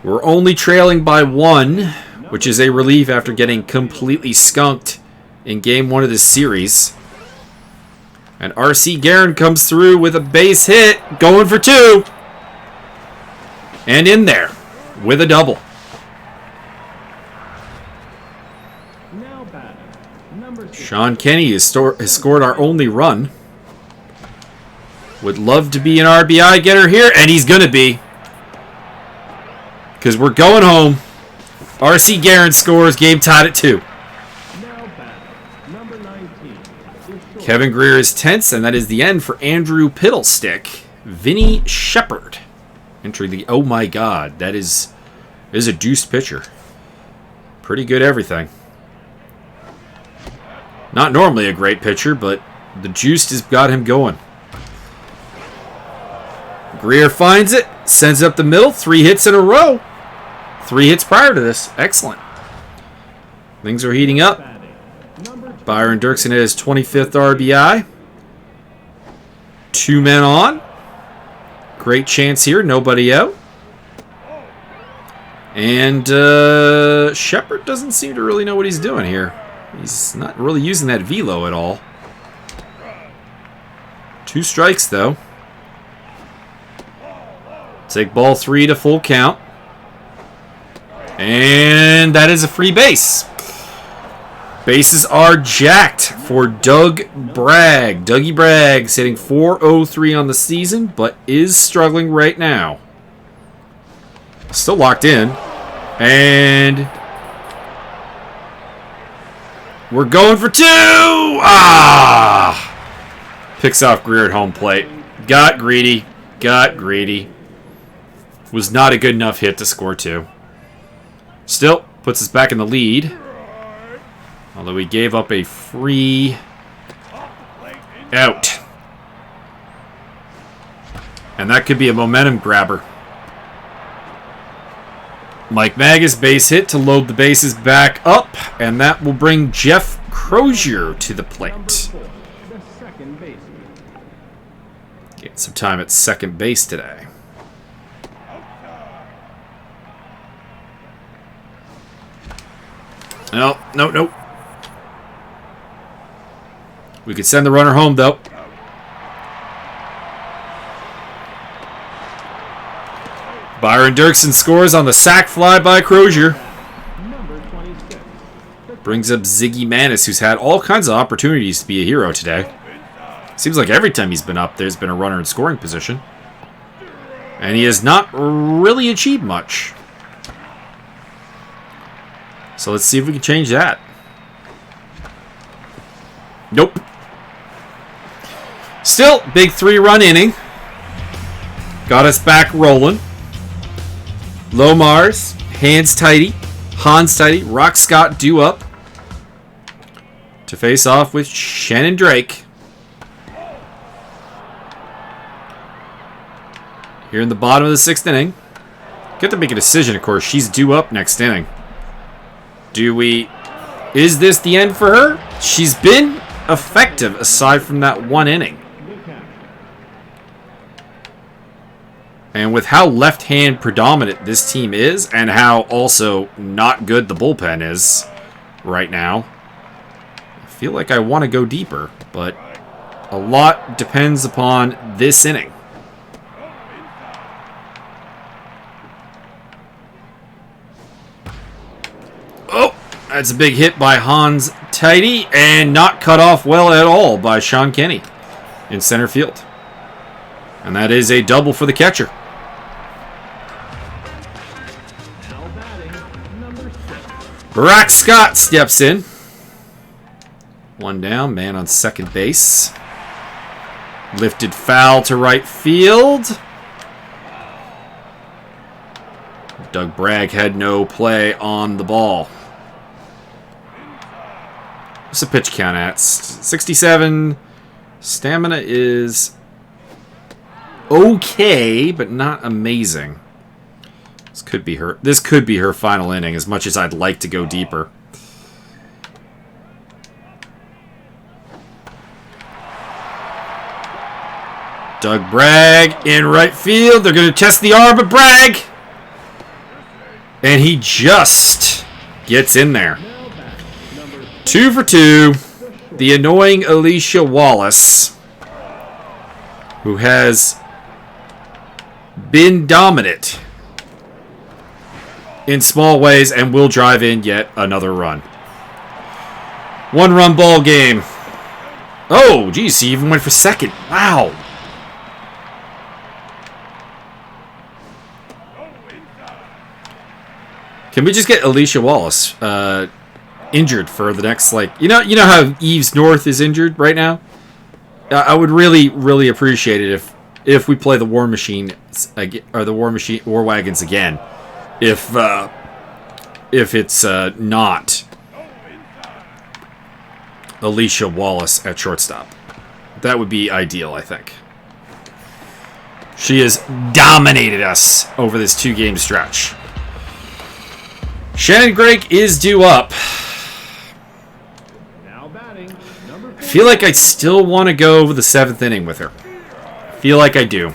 We're only trailing by 1, which is a relief after getting completely skunked in Game 1 of this series. And R.C. Guerin comes through with a base hit, going for 2. And in there, with a double. Sean Kenny has scored our only run. Would love to be an RBI getter here, and he's going to be. Because we're going home. R.C. Guerin scores, game tied at 2. Kevin Greer is tense, and that is the end for Andrew Piddlestick. Vinny Shepard entering the... Oh my god, that is a deuced pitcher. Pretty good everything. Not normally a great pitcher, but the juice has got him going. Greer finds it, sends it up the middle, 3 hits in a row. 3 hits prior to this. Excellent. Things are heating up. Byron Dirksen at his 25th RBI. 2 men on. Great chance here. Nobody out. And Shepard doesn't seem to really know what he's doing here. He's not really using that velo at all. 2 strikes, though. Take ball 3 to full count. And that is a free base. Bases are jacked for Doug Bragg. Dougie Bragg's hitting .403 on the season, but is struggling right now. Still locked in. And we're going for 2! Ah! Picks off Greer at home plate. Got greedy. Got greedy. Was not a good enough hit to score 2. Still puts us back in the lead. Although we gave up a free out. And that could be a momentum grabber. Mike Magus base hit to load the bases back up. And that will bring Jeff Crozier to the plate. Getting some time at second base today. No, no, no. We could send the runner home, though. Byron Dirksen scores on the sac fly by Crozier. Brings up Ziggy Manis, who's had all kinds of opportunities to be a hero today. Seems like every time he's been up, there's been a runner in scoring position. And he has not really achieved much. So let's see if we can change that. Nope. Still, big 3-run inning. Got us back rolling. Lomars, Hans Tidy, Rock Scott due up to face off with Shannon Drake. Here in the bottom of the 6th inning. Get to make a decision, of course. She's due up next inning. Do we... Is this the end for her? She's been effective aside from that 1 inning. And with how left-hand predominant this team is, and how also not good the bullpen is right now, I feel like I want to go deeper, but a lot depends upon this inning. Oh, that's a big hit by Hans Tidy, and not cut off well at all by Sean Kenny in center field. And that is a double for the catcher. Rock Scott steps in. 1 down, man on second base. Lifted foul to right field. Doug Bragg had no play on the ball. What's the pitch count at? 67. Stamina is okay, but not amazing. This could be her final inning, as much as I'd like to go deeper. Doug Bragg in right field. They're going to test the arm of Bragg. And he just gets in there. 2 for 2. The annoying Alicia Wallace, who has been dominant in small ways and will drive in yet another run. 1-run ball game. Oh, geez, he even went for second. Wow. Can we just get Alicia Wallace injured for the next, like, you know how Eves North is injured right now? I would really, really appreciate it if we play the War Machine or the War Wagons again. If it's not Alicia Wallace at shortstop. That would be ideal, I think. She has dominated us over this 2-game stretch. Shannon Drake is due up. I feel like I still want to go over the 7th inning with her. I feel like I do.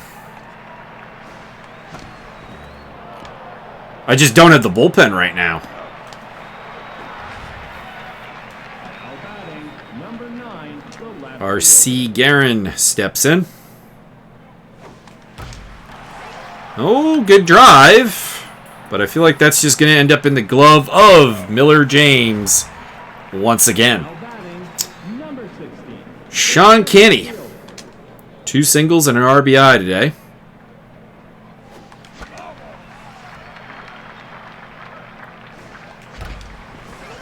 I just don't have the bullpen right now. the left R.C. Guerin steps in. Oh, good drive. But I feel like that's just going to end up in the glove of Miller James once again. Now batting, number 16. Sean Canny. 2 singles and an RBI today.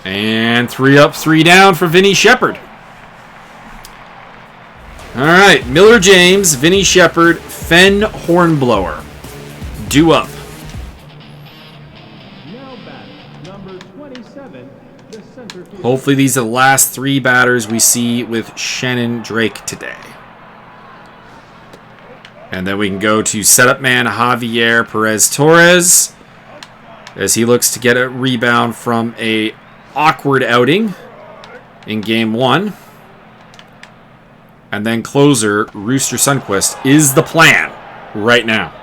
And 3 up, 3 down for Vinny Shepherd. All right, Miller James, Vinny Shepherd, Fen Hornblower. Due up. Now batting, number 27, the center field. Hopefully these are the last 3 batters we see with Shannon Drake today. And then we can go to setup man Javier Perez-Torres as he looks to get a rebound from a awkward outing in game 1. And then closer Rooster Sundquist is the plan right now.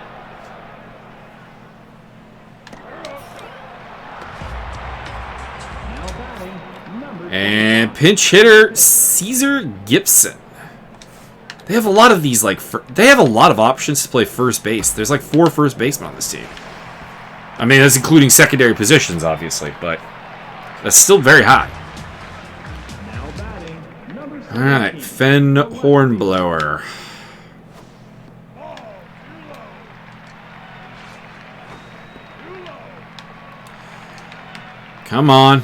Now batting, number And pinch hitter Caesar Gibson. They have a lot of these, they have a lot of options to play first base. There's like 4 first basemen on this team. I mean, that's including secondary positions, obviously, but that's still very high. Now batting, number 17. All right, Fen Hornblower. Come on.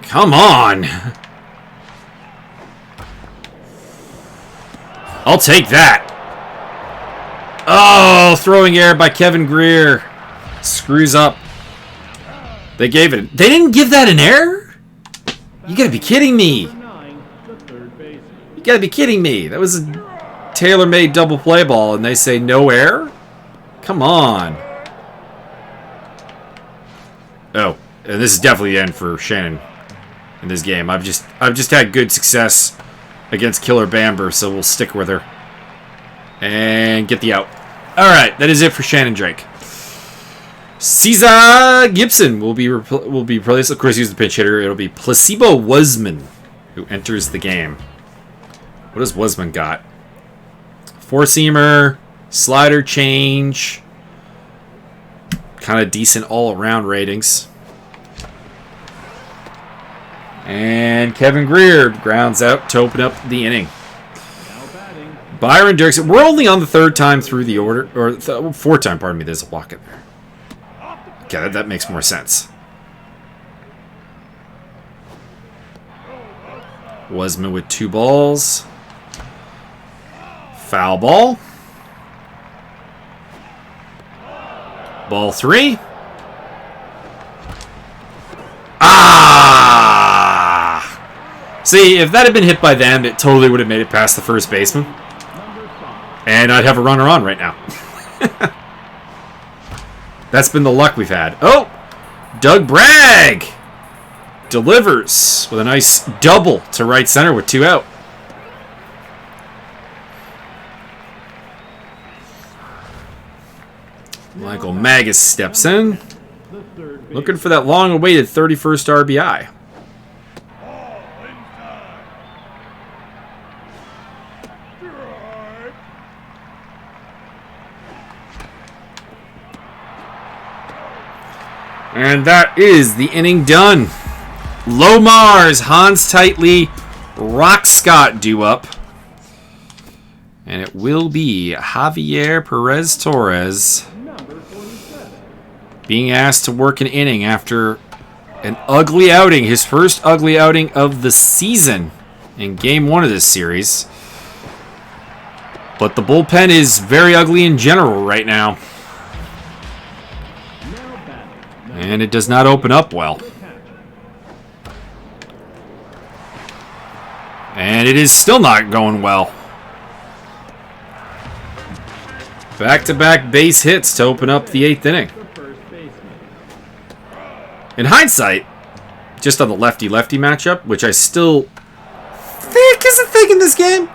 Come on. I'll take that. Oh, throwing error by Kevin Greer. Screws up. They gave it. They didn't give that an error? You gotta be kidding me. Number 9, the third baseman. You gotta be kidding me. That was a tailor-made double play ball, and they say no error? Come on. Oh, and this is definitely the end for Shannon in this game. I've just had good success against Killer Bamber, so we'll stick with her. And get the out. Alright, that is it for Shannon Drake. Caesar Gibson will be replaced. Of course, he's the pinch hitter. It'll be Placebo Wasman who enters the game. What does Wasman got? 4-seamer, slider change. Kind of decent all-around ratings. And Kevin Greer grounds out to open up the inning. Now batting, Byron Dirksen. We're only on the 3rd time through the order, or 4th time, pardon me. There's a walk in there. Okay, that makes more sense. Wasman with 2 balls. Foul ball. Ball 3. Ah! See, if that had been hit by them, it totally would have made it past the first baseman. number 5. And I'd have a runner on right now. That's been the luck we've had. Oh! Doug Bragg delivers with a nice double to right center with 2 out. Michael Magus steps in, The third base. looking for that long-awaited 31st RBI. And that is the inning done. Lomars, Hans Tightly, Rock Scott due up. And it will be Javier Perez-Torres Number 47. being asked to work an inning after an ugly outing, his first ugly outing of the season in Game 1 of this series. But the bullpen is very ugly in general right now, Now batting, and it does not open up well. catcher. And it is still not going well. Back-to-back base hits to open up the 8th inning. The first baseman. In hindsight, just on the lefty-lefty matchup, which I still think is a thing in this game,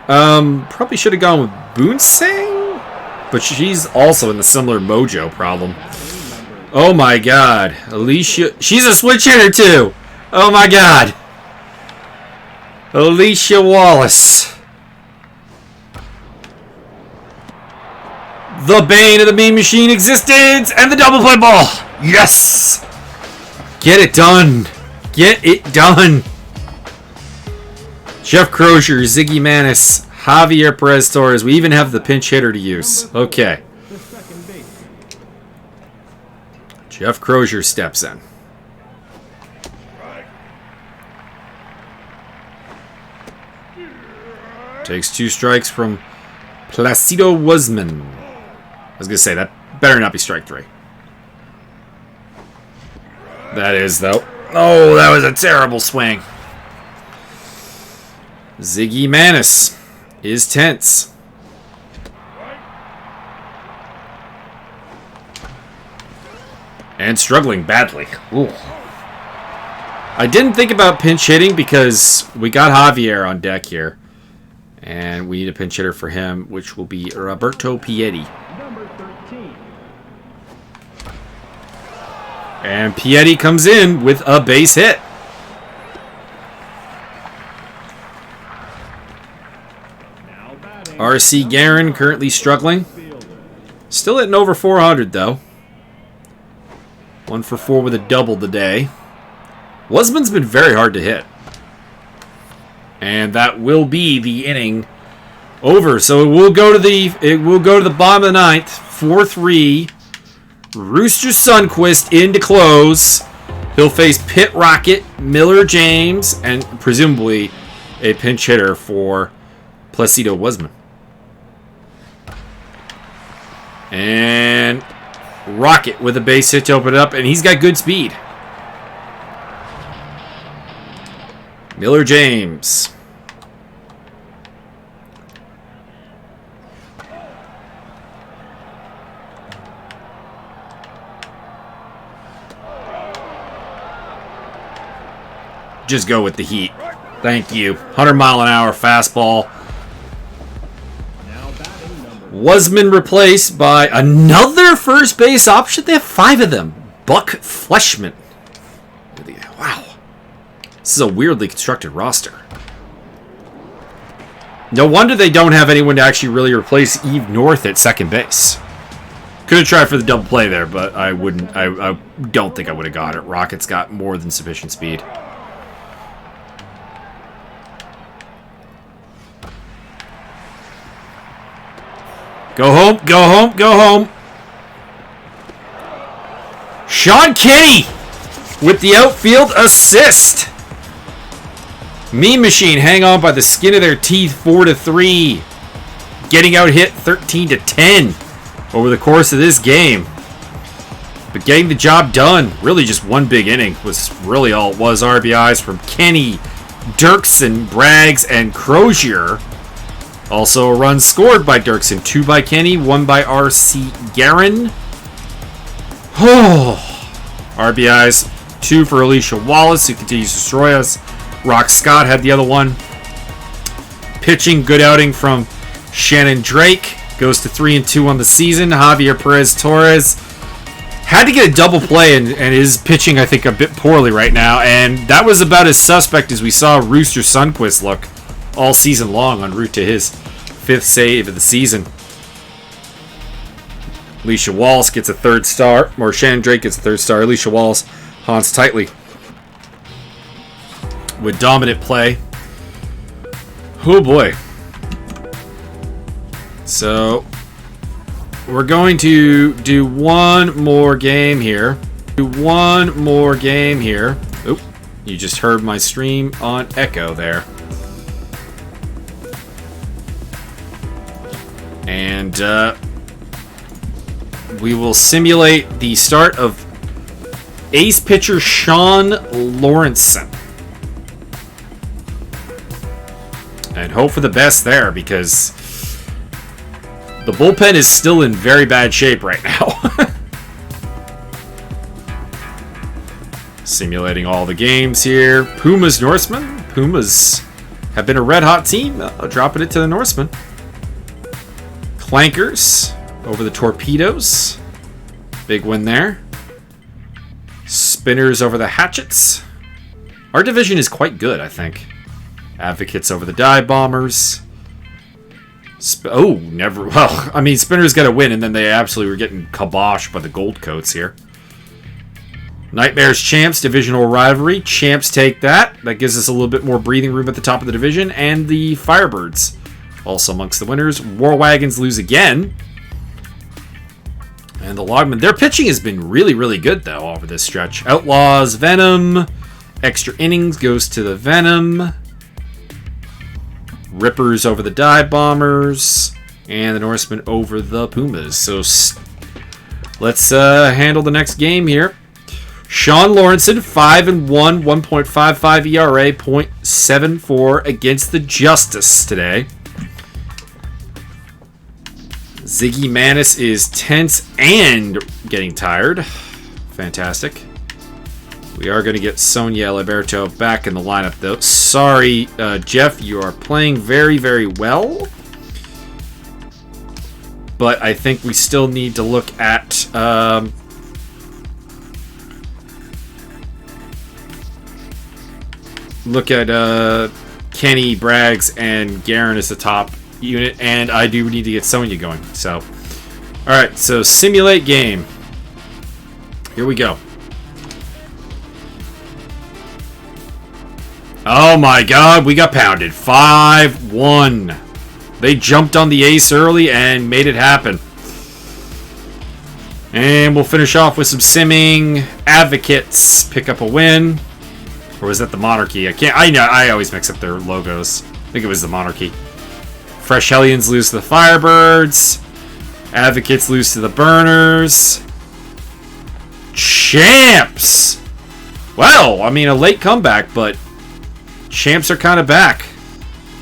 probably should have gone with Boonsang, but she's also in the similar mojo problem. Oh my god. Alicia, she's a switch hitter too. Oh my god. Alicia Wallace. The bane of the Mean Machine existence and the double play ball. Yes! Get it done. Get it done. Jeff Crozier, Ziggy Manis, Javier Perez Torres. We even have the pinch hitter to use. Okay. The second base. Jeff Crozier steps in. Takes 2 strikes from Placido Wasman. I was going to say, that better not be strike 3. That is, though. Oh, that was a terrible swing. Ziggy Manis is tense. And struggling badly. Ooh. I didn't think about pinch hitting because we got Javier on deck here. And we need a pinch hitter for him, which will be Roberto Piedi. Number 13. And Piedi comes in with a base hit. Now batting. R.C. Guerin currently struggling. Fielder. Still hitting over 400, though. 1 for 4 with a double today. Wasman's been very hard to hit. And that will be the inning over. So it will go to the bottom of the 9th. 4-3. Rooster Sundquist in to close. He'll face Pit Rocket, Miller James, and presumably a pinch hitter for Placido Wasman. And Rocket with a base hit to open it up, and he's got good speed. Miller James. Just go with the heat. Thank you. 100-mile-an-hour fastball. Now batting number. Wasman replaced by another first base option. They have 5 of them. Buck Fleshman. Wow. This is a weirdly constructed roster. No wonder they don't have anyone to actually really replace Eve North at second base. Could have tried for the double play there, but I wouldn't. I don't think I would have got it. Rocket's got more than sufficient speed. Go home, go home, go home. Sean Kinney with the outfield assist. Mean Machine hang on by the skin of their teeth 4-3. Getting out hit 13-10 over the course of this game. But getting the job done, really just one big inning was really all it was. RBIs from Kenny, Dirksen, Braggs, and Crozier. Also a run scored by Dirksen. 2 by Kenny, 1 by R.C. Guerin. RBIs, 2 for Alicia Wallace, who continues to destroy us. Rock Scott had the other one. Pitching, good outing from Shannon Drake. Goes to 3-2 on the season. Javier Perez Torres had to get a double play and is pitching, I think, a bit poorly right now. And that was about as suspect as we saw Rooster Sundquist look all season long en route to his 5th save of the season. Alicia Wallace gets a 3rd star, or Shannon Drake gets a 3rd star. Alicia Wallace haunts tightly with dominant play. Oh boy. So we're going to do one more game here. Oop, you just heard my stream on echo there. And we will simulate the start of ace pitcher Sean Lawrenson. And hope for the best there, because the bullpen is still in very bad shape right now. Simulating all the games here. Pumas Norsemen. Pumas have been a red-hot team. Dropping it to the Norsemen. Clankers over the Torpedoes. Big win there. Spinners over the Hatchets. Our division is quite good, I think. Advocates over the Dive Bombers. Never. Well, I mean, Spinners got to win, and then they absolutely were getting kiboshed by the Gold Coats here. Nightmares Champs, divisional rivalry. Champs take that. That gives us a little bit more breathing room at the top of the division. And the Firebirds, also amongst the winners. War Wagons lose again. And the Logmen, their pitching has been really, really good, though, over this stretch. Outlaws, Venom. Extra innings goes to the Venom. Rippers over the Dive Bombers. And the Norsemen over the Pumas. So let's handle the next game here. Sean Lawrenson, 5-1, 1.55 ERA, .74 against the Justice today. Ziggy Manis is tense and getting tired. Fantastic. We are going to get Sonia Alberto back in the lineup, though. Sorry, Jeff, you are playing very, very well. But I think we still need to look at... Kenny, Braggs, and Garen as the top unit, and I do need to get Sonya going. So, alright, so simulate game. Here we go. Oh my god, we got pounded. 5-1. They jumped on the ace early and made it happen. And we'll finish off with some simming. Advocates pick up a win. Or was that the Monarchy? I always mix up their logos. I think it was the Monarchy. Fresh Hellions lose to the Firebirds. Advocates lose to the Burners. Champs! Well, I mean, a late comeback, but Champs are kind of back.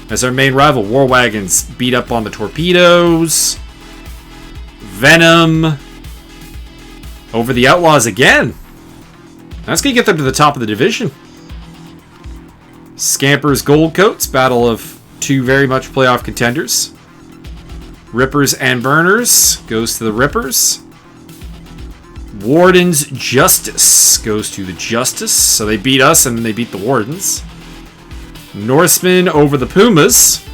As our main rival, War Wagons beat up on the Torpedoes. Venom over the Outlaws again. That's going to get them to the top of the division. Scampers, Gold Coats, battle of two very much playoff contenders. Rippers and Burners goes to the Rippers. Wardens, Justice goes to the Justice. So they beat us and then they beat the Wardens. Norsemen over the Pumas.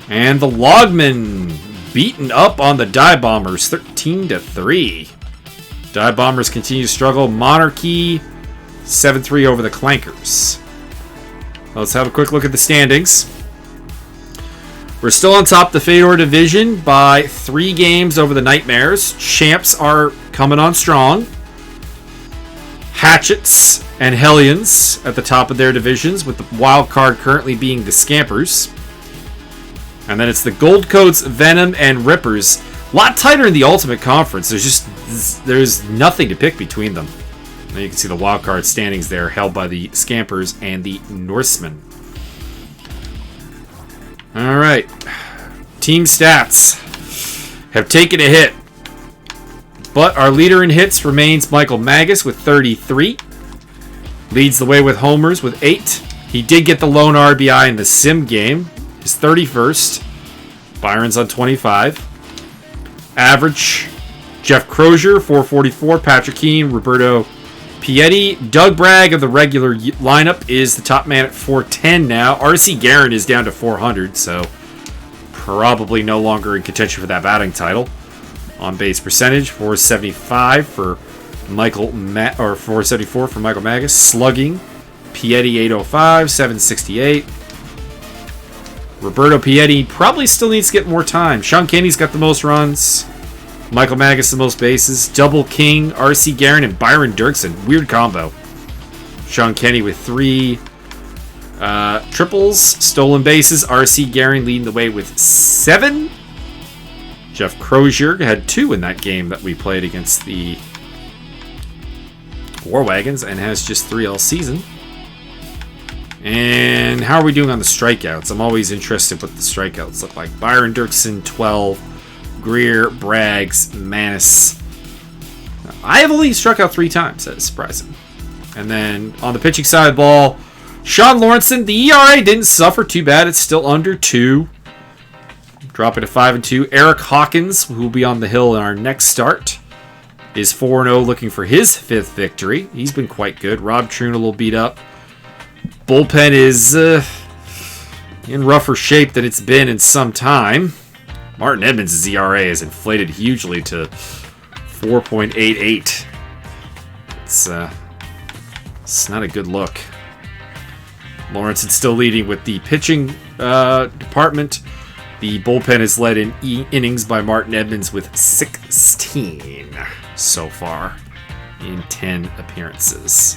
And the Logmen beaten up on the Dive Bombers 13-3. Dive Bombers continue to struggle. Monarchy 7-3 over the Clankers. Let's have a quick look at the standings. We're still on top of the Fedor division by 3 games over the Nightmares. Champs are coming on strong. Hatchets and Hellions at the top of their divisions, with the wild card currently being the Scampers. And then it's the Gold Coats, Venom, and Rippers. A lot tighter in the Ultimate Conference. There's nothing to pick between them. Now you can see the wild card standings there, held by the Scampers and the Norsemen. Alright. Team stats have taken a hit. But our leader in hits remains Michael Magus with 33. Leads the way with homers with 8. He did get the lone RBI in the sim game. His 31st. Byron's on 25. Average, Jeff Crozier, 444. Patrick Keane, Roberto Pietti. Doug Bragg of the regular lineup is the top man at 410 now. R.C. Guerin is down to 400, so probably no longer in contention for that batting title. On base percentage, 475 for Michael 474 for Michael Magus. Slugging, Pietti 805, 768. Roberto Pietti probably still needs to get more time. Sean Kenny's got the most runs. Michael Magus the most bases. Double King, R.C. Guerin, and Byron Dirksen. Weird combo. Sean Kenny with 3 triples. Stolen bases. R.C. Guerin leading the way with 7. Jeff Crozier had 2 in that game that we played against the War Wagons and has just 3 all season. And how are we doing on the strikeouts? I'm always interested what the strikeouts look like. Byron Dirksen, 12. Greer, Braggs, Manis. I have only struck out 3 times. That is surprising. And then on the pitching side of the ball, Sean Lawrenson. The ERA didn't suffer too bad. It's still under 2. Dropping to 5-2. Eric Hawkins, who will be on the hill in our next start, is 4-0, looking for his 5th victory. He's been quite good. Rob Trunell will beat up bullpen is in rougher shape than it's been in some time. Martin Edmonds' ERA is inflated hugely to 4.88. It's not a good look. Lawrence is still leading with the pitching department. The bullpen is led in innings by Martin Edmonds with 16 so far in 10 appearances.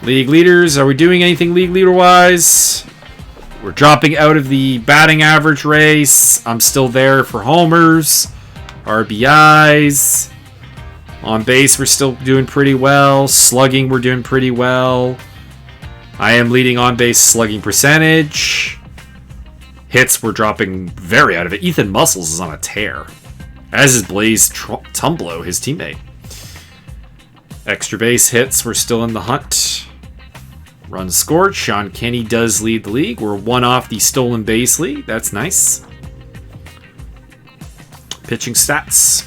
League leaders, are we doing anything league leader-wise? We're dropping out of the batting average race. I'm still there for homers, RBIs. On base, we're still doing pretty well. Slugging, we're doing pretty well. I am leading on base slugging percentage. Hits, we're dropping very out of it. Ethan Muscles is on a tear, as is Blaze Tumblo, his teammate. Extra base hits, we're still in the hunt. Runs scored, Sean Kenny does lead the league. We're one off the stolen base lead. That's nice. Pitching stats.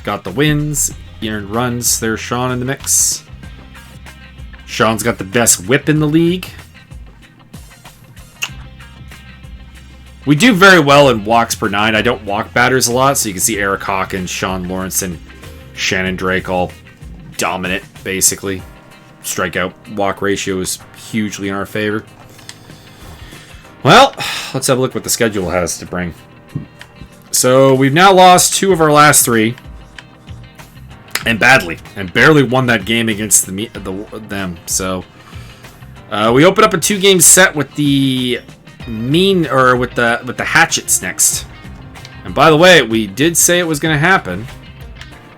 Got the wins. Earned runs. There's Sean in the mix. Sean's got the best whip in the league. We do very well in walks per 9. I don't walk batters a lot, so you can see Eric Hawkins, Sean Lawrence, and Shannon Drake all dominant, basically. Strikeout walk ratio is hugely in our favor. Well, let's have a look what the schedule has to bring. So we've now lost 2 of our last 3. And badly. And barely won that game against them. So we open up a 2-game set with the with the Hatchets next. And by the way, we did say it was going to happen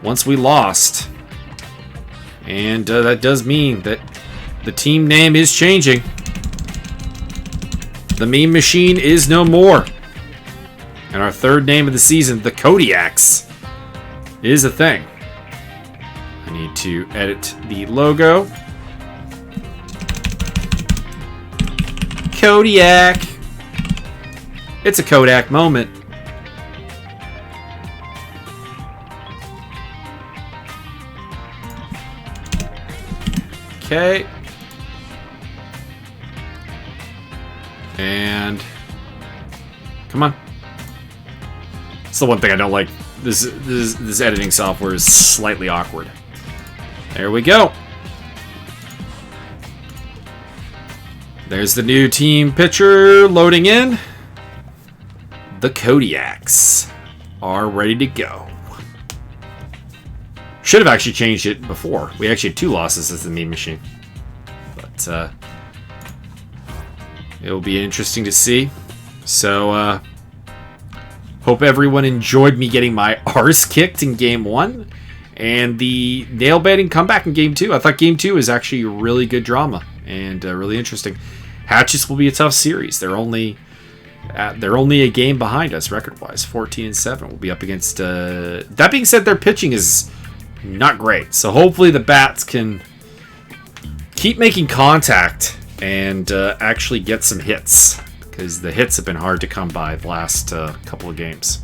once we lost. And that does mean that the team name is changing. The meme machine is no more. And our 3rd name of the season, the Kodiaks, is a thing. I need to edit the logo. Kodiak. It's a Kodak moment. Okay. And come on. It's the one thing I don't like. This editing software is slightly awkward. There we go. There's the new team picture loading in. The Kodiaks are ready to go. Should have actually changed it before. We actually had 2 losses as the meme machine. But it'll be interesting to see. So, hope everyone enjoyed me getting my arse kicked in Game 1. And the nail-biting comeback in Game 2. I thought Game 2 was actually really good drama. And really interesting. Hatchets will be a tough series. They're only a game behind us record-wise. 14-7. We'll be up against... that being said, their pitching is not great. So hopefully the bats can keep making contact and actually get some hits. Because the hits have been hard to come by the last couple of games.